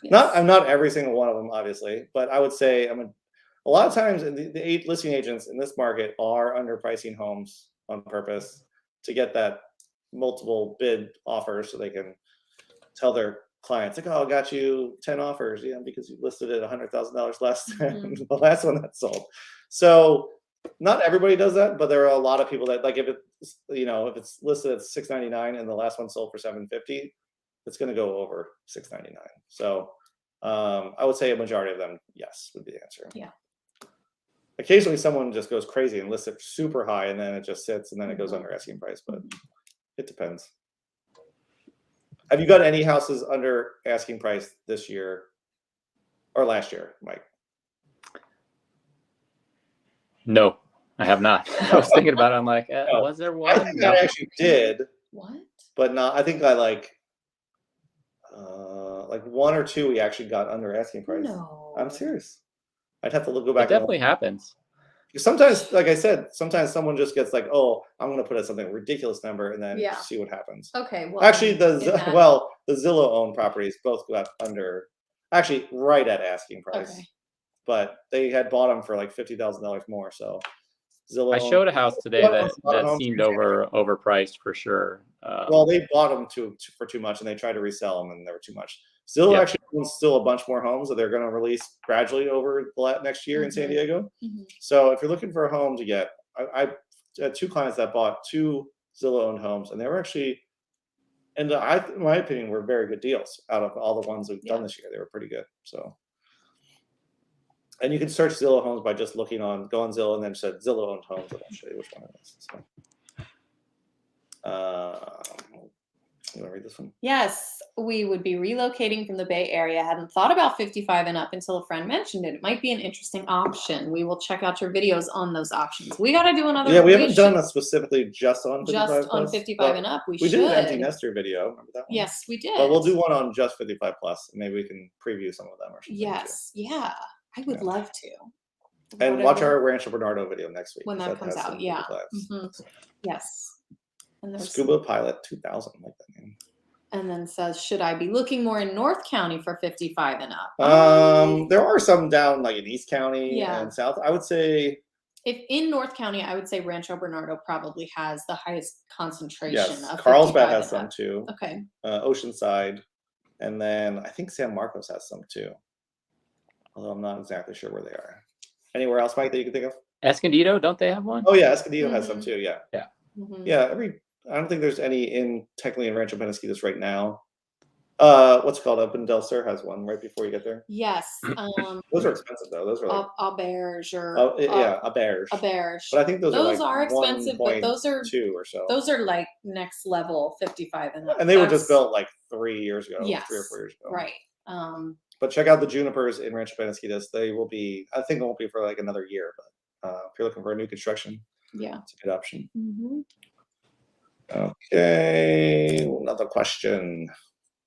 Speaker 1: Not every single one of them, obviously, but I would say a lot of times the listing agents in this market are underpricing homes on purpose to get that multiple bid offers, so they can tell their clients like, "Oh, I got you 10 offers, because you listed it $100,000 less than the last one that sold." So not everybody does that, but there are a lot of people that, like, if it's listed at $699 and the last one sold for $750, it's going to go over $699. So I would say a majority of them, yes, would be the answer.
Speaker 2: Yeah.
Speaker 1: Occasionally, someone just goes crazy and lists it super high, and then it just sits, and then it goes under asking price. But it depends. Have you got any houses under asking price this year or last year, Mike?
Speaker 3: No, I have not. I was thinking about it. I'm like, was there one?
Speaker 1: I think I actually did,
Speaker 2: What?
Speaker 1: but not. I think I like one or two we actually got under asking price.
Speaker 2: No.
Speaker 1: I'm serious. I'd have to go
Speaker 3: It
Speaker 1: back.
Speaker 3: definitely happens.
Speaker 1: Sometimes, like I said, sometimes someone just gets like, "Oh, I'm going to put at something ridiculous number and then
Speaker 2: Yeah.
Speaker 1: see what happens."
Speaker 2: Okay. Well,
Speaker 1: Actually,
Speaker 2: in that-
Speaker 1: the Zillow owned properties both got under, actually right at asking price,
Speaker 2: Okay.
Speaker 1: but they had bought them for like $50,000 more. So Zillow.
Speaker 3: I showed a house today
Speaker 1: Zillow
Speaker 3: that
Speaker 1: owns
Speaker 3: seemed
Speaker 1: them.
Speaker 3: overpriced for sure.
Speaker 1: Well, they bought them for too much, and they tried to resell them, and they were too much. Zillow actually owns still a bunch more homes that they're going to release gradually over the next year in San Diego. So if you're looking for a home to get, I had two clients that bought two Zillow-owned homes, and they were actually, in my opinion, were very good deals out of all the ones we've done this year. They were pretty good. So, and you can search Zillow homes by just go on Zillow and then said Zillow-owned homes, and I'll show you which one it is. So, you want to read this one?
Speaker 2: Yes, we would be relocating from the Bay Area. Hadn't thought about 55 and up until a friend mentioned it. It might be an interesting option. We will check out your videos on those options. We got to do another.
Speaker 1: Yeah, we haven't done that specifically just on 55
Speaker 2: just on
Speaker 1: plus,
Speaker 2: 55 and up. We
Speaker 1: did
Speaker 2: should.
Speaker 1: an empty nester video. Remember that one?
Speaker 2: Yes, we did.
Speaker 1: But we'll do one on just 55 plus, and maybe we can preview some of them or something.
Speaker 2: Yes, yeah, I would love to.
Speaker 1: And watch our Rancho Bernardo video next week
Speaker 2: when that comes out. Yeah. Yes. And there's
Speaker 1: Scuba Pilot 2000, like that name.
Speaker 2: And then says, should I be looking more in North County for 55 and up?
Speaker 1: There are some down like in East County and South. I would say,
Speaker 2: if in North County, I would say Rancho Bernardo probably has the highest concentration of
Speaker 1: Carlsbad has some too.
Speaker 2: Okay.
Speaker 1: Oceanside, and then I think San Marcos has some too. Although I'm not exactly sure where they are. Anywhere else, Mike, that you can think of?
Speaker 3: Escondido, don't they have one?
Speaker 1: Oh yeah, Escondido has some too. Yeah.
Speaker 3: Yeah.
Speaker 1: Yeah. I don't think there's any technically in Rancho Penasquitos right now. What's it called up in Del Sur has one right before you get there.
Speaker 2: Yes.
Speaker 1: Those are expensive though. Those are like
Speaker 2: auberge or
Speaker 1: auberge.
Speaker 2: Auberge.
Speaker 1: But I think those are like
Speaker 2: are expensive, but those are
Speaker 1: 2 or so.
Speaker 2: Those are like next level 55 and up.
Speaker 1: And they were just built like 3 years ago, 3 or 4 years ago.
Speaker 2: Right.
Speaker 1: But check out the junipers in Rancho Penasquitos. They will be. I think it won't be for like another year. But if you're looking for a new construction, it's a good option. Okay, another question.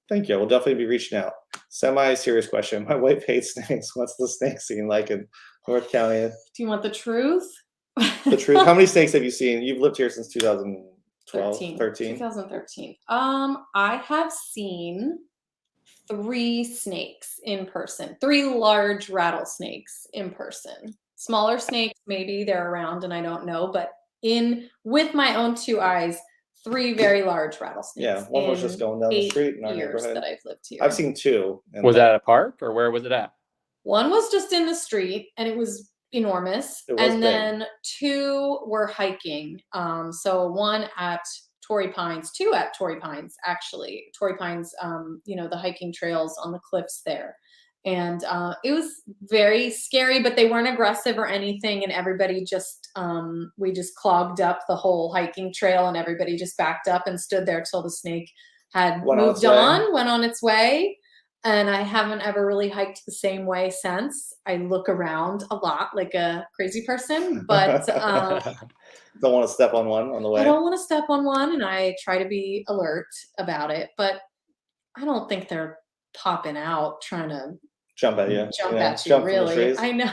Speaker 1: Thank you. We'll definitely be reaching out. Semi-serious question. My wife hates snakes. What's the snake scene like in North County?
Speaker 2: Do you want the truth?
Speaker 1: The truth. How many snakes have you seen? You've lived here since 2012, 13?
Speaker 2: 2013. I have seen 3 snakes in person. 3 large rattlesnakes in person. Smaller snakes, maybe they're around and I don't know, but with my own 2 eyes, 3 very large rattlesnakes.
Speaker 1: Yeah, one was just going down the street in our
Speaker 2: years
Speaker 1: neighborhood.
Speaker 2: that I've lived here.
Speaker 1: I've seen 2.
Speaker 3: Was that at a park or where was it at?
Speaker 2: One was just in the street and it was enormous. And then 2 were hiking. So one at Torrey Pines, 2 at Torrey Pines, actually. Torrey Pines, the hiking trails on the cliffs there. And it was very scary, but they weren't aggressive or anything. And everybody we just clogged up the whole hiking trail and everybody just backed up and stood there till the snake had went on its way. And I haven't ever really hiked the same way since. I look around a lot like a crazy person, but
Speaker 1: don't want to step on one on the way.
Speaker 2: I don't want to step on one, and I try to be alert about it, but I don't think they're popping out trying to
Speaker 1: jump at you.
Speaker 2: Really. I know.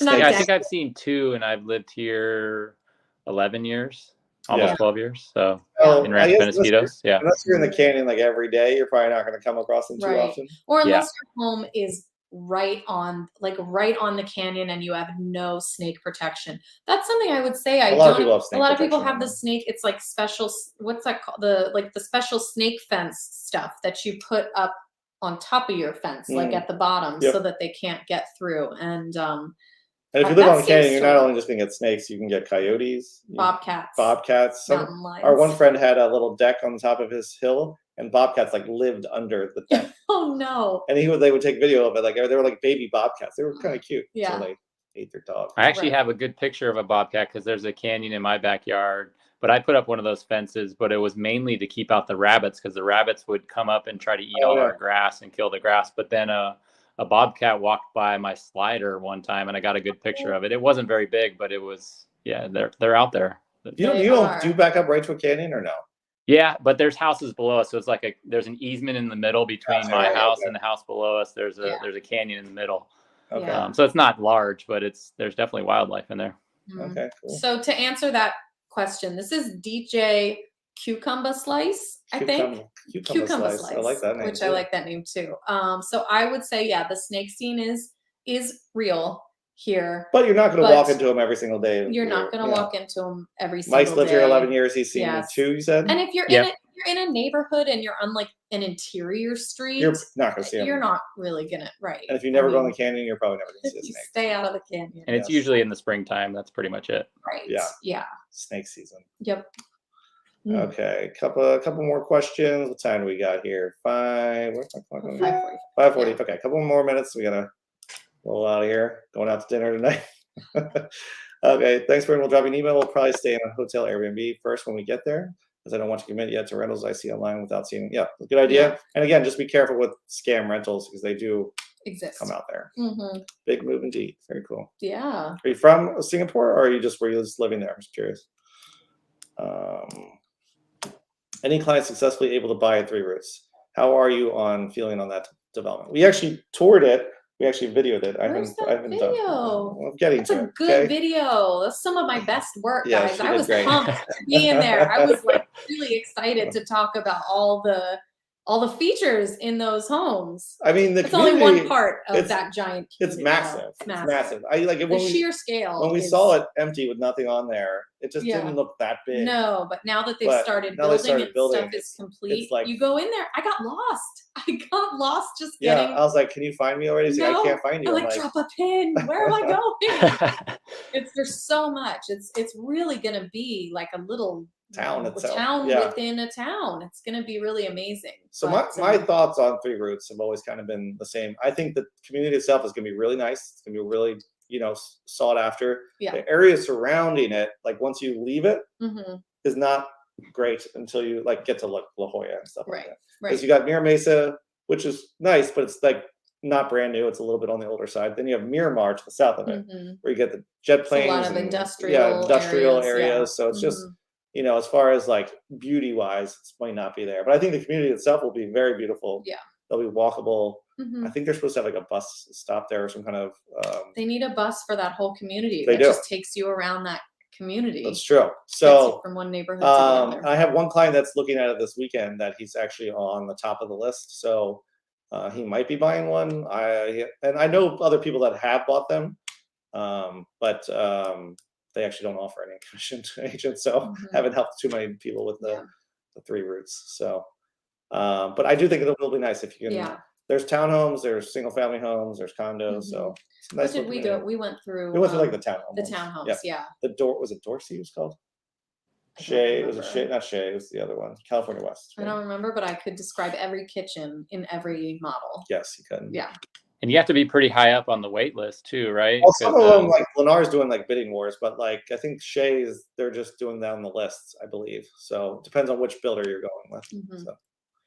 Speaker 3: Yeah, I think I've seen 2 and I've lived here 11 years. Almost 12 years. So in Rancho Penasquitos,
Speaker 1: unless you're in the canyon like every day, you're probably not going to come across them too often.
Speaker 2: Or unless your home is right on the canyon and you have no snake protection. That's something I would say. A lot of people have the snake. It's like special. What's that called? The special snake fence stuff that you put up on top of your fence, like at the bottom, so that they can't get through. And
Speaker 1: if you live on a canyon, you're not only just going to get snakes, you can get coyotes,
Speaker 2: bobcats.
Speaker 1: Our one friend had a little deck on top of his hill, and bobcats like lived under the tent.
Speaker 2: Oh no.
Speaker 1: And they would take video of it. Like they were like baby bobcats. They were kind of cute.
Speaker 2: Yeah.
Speaker 1: So they ate their dog.
Speaker 3: I actually
Speaker 2: Right.
Speaker 3: have a good picture of a bobcat because there's a canyon in my backyard. But I put up one of those fences, but it was mainly to keep out the rabbits because the rabbits would come up and try to eat all
Speaker 1: yeah.
Speaker 3: our grass and kill the grass. But then a bobcat walked by my slider one time, and I got a good picture of it. It wasn't very big, but it was, yeah, they're out there.
Speaker 1: Do you back up right to a canyon or no?
Speaker 3: Yeah, but there's houses below us, so it's like there's an easement in the middle between
Speaker 1: Gotcha,
Speaker 3: my
Speaker 1: right,
Speaker 3: house
Speaker 1: okay.
Speaker 3: and the house below us. There's
Speaker 2: Yeah.
Speaker 3: a canyon in the middle.
Speaker 1: Okay.
Speaker 2: Yeah.
Speaker 3: So it's not large, but there's definitely wildlife in there.
Speaker 1: Okay. Cool.
Speaker 2: So to answer that question, this is DJ Cucumber Slice, I think.
Speaker 1: Cucumber slice. I like that name.
Speaker 2: Which I like that name too. So I would say, yeah, the snake scene is real here.
Speaker 1: But you're not going to walk into them every single day.
Speaker 2: You're not going to walk into them every single day.
Speaker 1: Mike's lived here 11 years. He's seen 2, you said?
Speaker 2: And if you're in a neighborhood and you're on like an interior street,
Speaker 1: you're not going to see them.
Speaker 2: You're not really going to, right.
Speaker 1: And if you never go in the canyon, you're probably never going to see a snake.
Speaker 2: Stay out of the canyon.
Speaker 3: And it's usually in the springtime. That's pretty much it.
Speaker 2: Right.
Speaker 1: Yeah.
Speaker 2: Yeah.
Speaker 1: Snake season.
Speaker 2: Yep.
Speaker 1: Okay, couple more questions. What time do we got here? 5:40.
Speaker 2: 5:40.
Speaker 1: Okay, a couple more minutes. We gotta roll out of here. Going out to dinner tonight. Okay, thanks, Brian. We'll drop you an email. We'll probably stay in a hotel Airbnb first when we get there, because I don't want to commit yet to rentals I see online without seeing. Yeah, good idea.
Speaker 2: Yeah.
Speaker 1: And again, just be careful with scam rentals because they do
Speaker 2: Exist.
Speaker 1: come out there.
Speaker 2: Mm-hmm.
Speaker 1: Big move indeed. Very cool.
Speaker 2: Yeah.
Speaker 1: Are you from Singapore, or are you just living there? I'm just curious. Any client successfully able to buy at 3 Roots? How are you feeling on that development? We actually toured it. We actually videoed it.
Speaker 2: Where's that
Speaker 1: done.
Speaker 2: video?
Speaker 1: Well, I'm getting
Speaker 2: That's
Speaker 1: to
Speaker 2: a
Speaker 1: it.
Speaker 2: good video. That's some of my best work,
Speaker 1: Yeah,
Speaker 2: guys.
Speaker 1: she
Speaker 2: I
Speaker 1: did
Speaker 2: was
Speaker 1: great.
Speaker 2: pumped to be in there. I was like really excited to talk about all the features in those homes.
Speaker 1: I mean,
Speaker 2: it's only one part of that giant
Speaker 1: community. It's massive. It's massive. I like it
Speaker 2: the sheer scale.
Speaker 1: When we saw it empty with nothing on there, it just didn't look that big.
Speaker 2: No, but now that they've started building and stuff is complete, like, you go in there. I got lost. I got lost just getting.
Speaker 1: Yeah, I was like, "Can you find me already?" He's like, I can't find you.
Speaker 2: I'm like, drop a pin. Where am I going? There's so much. It's really gonna be like a little
Speaker 1: town itself.
Speaker 2: Within a town. It's going to be really amazing.
Speaker 1: So my thoughts on 3 Roots have always kind of been the same. I think the community itself is going to be really nice. It's going to be really, sought after.
Speaker 2: Yeah.
Speaker 1: The area surrounding it, like once you leave it, is not great until you like get to La Jolla and stuff like that. Because you got Mira Mesa, which is nice, but it's like not brand new. It's a little bit on the older side. Then you have Miramar to the south of it, where you get the jet planes.
Speaker 2: It's a lot of industrial
Speaker 1: areas.
Speaker 2: Yeah.
Speaker 1: So it's just, as far as like beauty wise, it might not be there. But I think the community itself will be very beautiful.
Speaker 2: Yeah.
Speaker 1: They'll be walkable. I think they're supposed to have like a bus stop there or some kind of.
Speaker 2: They need a bus for that whole community.
Speaker 1: They do.
Speaker 2: Just takes you around that community.
Speaker 1: That's true. So
Speaker 2: from one neighborhood to the other.
Speaker 1: I have one client that's looking at it this weekend that he's actually on the top of the list. So he might be buying one. I know other people that have bought them, but they actually don't offer any commission to agents, so haven't helped too many people with the 3 Roots. So, but I do think it will be nice if you can. Yeah. There's townhomes, there's single family homes, there's condos. So it's nice.
Speaker 2: What did we do? We went through.
Speaker 1: We went through like the townhomes.
Speaker 2: The townhomes, yeah.
Speaker 1: Was it Dorsey? It was called. Shea, was it Shea? Not Shea, it was the other one. California West.
Speaker 2: Right? I don't remember, but I could describe every kitchen in every model.
Speaker 1: Yes, you could.
Speaker 2: Yeah.
Speaker 3: And you have to be pretty high up on the wait list too, right?
Speaker 1: Well, some of them, like Lennar's doing like bidding wars, but like I think Shea's, they're just doing down the lists, I believe. So it depends on which builder you're going with. So.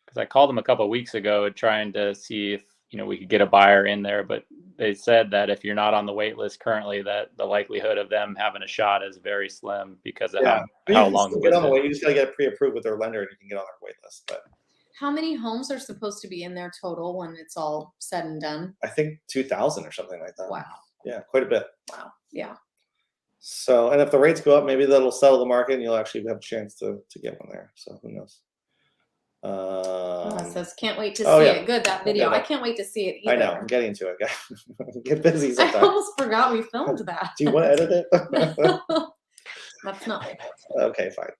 Speaker 3: Because I called them a couple of weeks ago trying to see if we could get a buyer in there, but they said that if you're not on the wait list currently, that the likelihood of them having a shot is very slim because of how long the
Speaker 1: wait. You just gotta get pre-approved with their lender and you can get on their wait list. But
Speaker 2: how many homes are supposed to be in there total when it's all said and done?
Speaker 1: I think 2,000 or something like that.
Speaker 2: Wow.
Speaker 1: Yeah, quite a bit.
Speaker 2: Wow. Yeah.
Speaker 1: So, and if the rates go up, maybe that'll settle the market and you'll actually have a chance to get one there. So who knows?
Speaker 2: It says can't wait to see it. Good, that video. I can't wait to see it either.
Speaker 1: I know. I'm getting to it. Get busy sometimes.
Speaker 2: I almost forgot we filmed that.
Speaker 1: Do you want to edit it?
Speaker 2: That's not my fault.
Speaker 1: Okay, fine.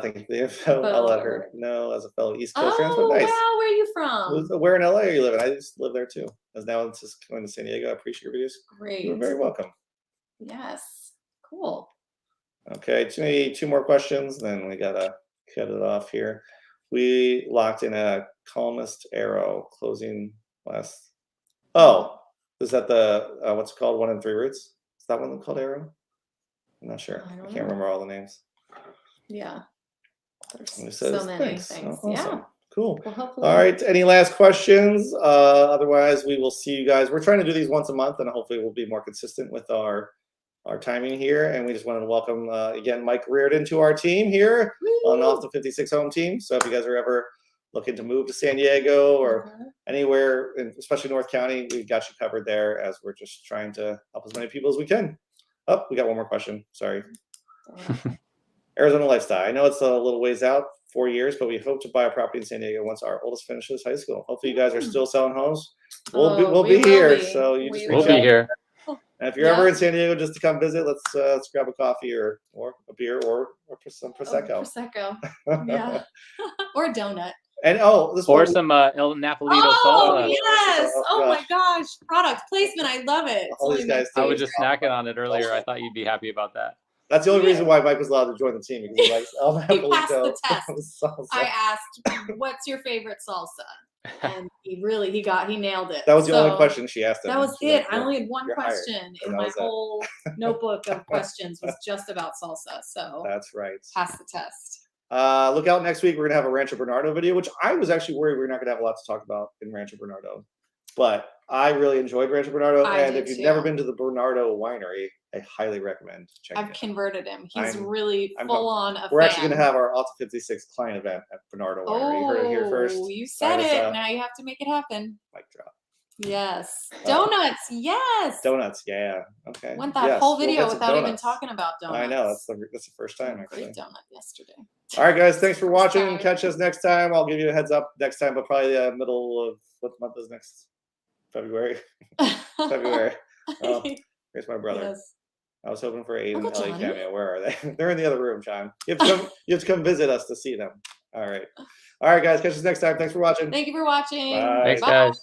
Speaker 1: Thank you for the info. I'll let her know as a fellow East Coast transport. Nice.
Speaker 2: Wow, where are you from?
Speaker 1: Where in LA are you living? I just live there too. As now it's just going to San Diego. I appreciate your videos.
Speaker 2: Great.
Speaker 1: You're very welcome.
Speaker 2: Yes. Cool.
Speaker 1: Okay, two more questions, then we gotta cut it off here. We locked in a columnist arrow closing last. Oh, is that the what's it called? 1 and 3 roots? Is that one called arrow? I'm not sure.
Speaker 2: I
Speaker 1: I
Speaker 2: don't
Speaker 1: can't
Speaker 2: know.
Speaker 1: remember all the names.
Speaker 2: Yeah.
Speaker 1: And it
Speaker 2: There's so
Speaker 1: says,
Speaker 2: many
Speaker 1: "Thanks."
Speaker 2: things.
Speaker 1: Oh, awesome.
Speaker 2: Yeah.
Speaker 1: Cool.
Speaker 2: Well, hopefully.
Speaker 1: All right. Any last questions? Otherwise, we will see you guys. We're trying to do these once a month, and hopefully, we'll be more consistent with our timing here. And we just wanted to welcome again Mike Reardon to our team here on Off the 56 Home Team. So if you guys are ever looking to move to San Diego or anywhere, especially North County, we've got you covered there, as we're just trying to help as many people as we can. Oh, we got one more question. Sorry. Arizona lifestyle. I know it's a little ways out, 4 years, but we hope to buy a property in San Diego once our oldest finishes high school. Hopefully, you guys are still selling homes. We'll be here, so you just
Speaker 3: We'll
Speaker 1: reach
Speaker 3: be
Speaker 1: out.
Speaker 3: here.
Speaker 1: And if you're ever in San Diego, just to come visit, let's grab a coffee or a beer or some prosecco.
Speaker 2: Prosecco. Yeah. Or a donut.
Speaker 1: And this
Speaker 3: Or
Speaker 1: one,
Speaker 3: some El Napolito
Speaker 2: Oh,
Speaker 3: salsa.
Speaker 2: yes.
Speaker 1: Oh,
Speaker 2: Oh, my
Speaker 1: gosh.
Speaker 2: gosh. Product placement. I love it. It's
Speaker 1: All
Speaker 2: only
Speaker 1: these
Speaker 2: my
Speaker 1: guys
Speaker 3: I was
Speaker 2: favorite.
Speaker 3: just snacking on it earlier. I thought you'd be happy about that.
Speaker 1: that's the only reason why Mike was allowed to join the team, because he likes El
Speaker 2: He passed
Speaker 1: Napolito
Speaker 2: the test.
Speaker 1: salsa.
Speaker 2: I asked, what's your favorite salsa? And he nailed it.
Speaker 1: That was the only
Speaker 2: So,
Speaker 1: question she asked him.
Speaker 2: That was
Speaker 1: She's
Speaker 2: it.
Speaker 1: like,
Speaker 2: I only had one
Speaker 1: you're hired.
Speaker 2: question
Speaker 1: And
Speaker 2: in
Speaker 1: that
Speaker 2: my
Speaker 1: was it.
Speaker 2: whole notebook of questions was just about salsa. So
Speaker 1: That's right.
Speaker 2: pass the test.
Speaker 1: Look out next week. We're gonna have a Rancho Bernardo video, which I was actually worried we're not gonna have a lot to talk about in Rancho Bernardo, but I really enjoyed Rancho Bernardo.
Speaker 2: I
Speaker 1: And
Speaker 2: did
Speaker 1: if you've
Speaker 2: too.
Speaker 1: never been to the Bernardo Winery, I highly recommend checking
Speaker 2: I've
Speaker 1: it out.
Speaker 2: converted him. He's
Speaker 1: I'm
Speaker 2: really full on a
Speaker 1: We're
Speaker 2: fan.
Speaker 1: actually gonna have our Alta 56 client event at Bernardo Winery. You heard it here first.
Speaker 2: Oh, you said
Speaker 1: Sign us
Speaker 2: it.
Speaker 1: up.
Speaker 2: Now you have to make it happen.
Speaker 1: Mic drop.
Speaker 2: Yes. Donuts. Yes.
Speaker 1: Donuts. Yeah. Okay.
Speaker 2: Went that
Speaker 1: Yes,
Speaker 2: whole
Speaker 1: we'll
Speaker 2: video
Speaker 1: get some
Speaker 2: without even
Speaker 1: donuts.
Speaker 2: talking about donuts.
Speaker 1: I know that's the first time actually.
Speaker 2: Great donut yesterday.
Speaker 1: All right, guys. Thanks for
Speaker 2: First
Speaker 1: watching.
Speaker 2: time.
Speaker 1: Catch us next time. I'll give you a heads up next time, but probably the middle of what month is next? February. February. Oh, here's my brother.
Speaker 2: Yes.
Speaker 1: I was hoping for Aiden and
Speaker 2: Uncle
Speaker 1: Ellie
Speaker 2: Johnny.
Speaker 1: cameo. Where are they? They're in the other room, John. You have to come visit us to see them. All right. All right, guys. Catch us next time. Thanks for watching.
Speaker 2: Thank you for watching.
Speaker 1: Bye.
Speaker 3: Thanks, guys.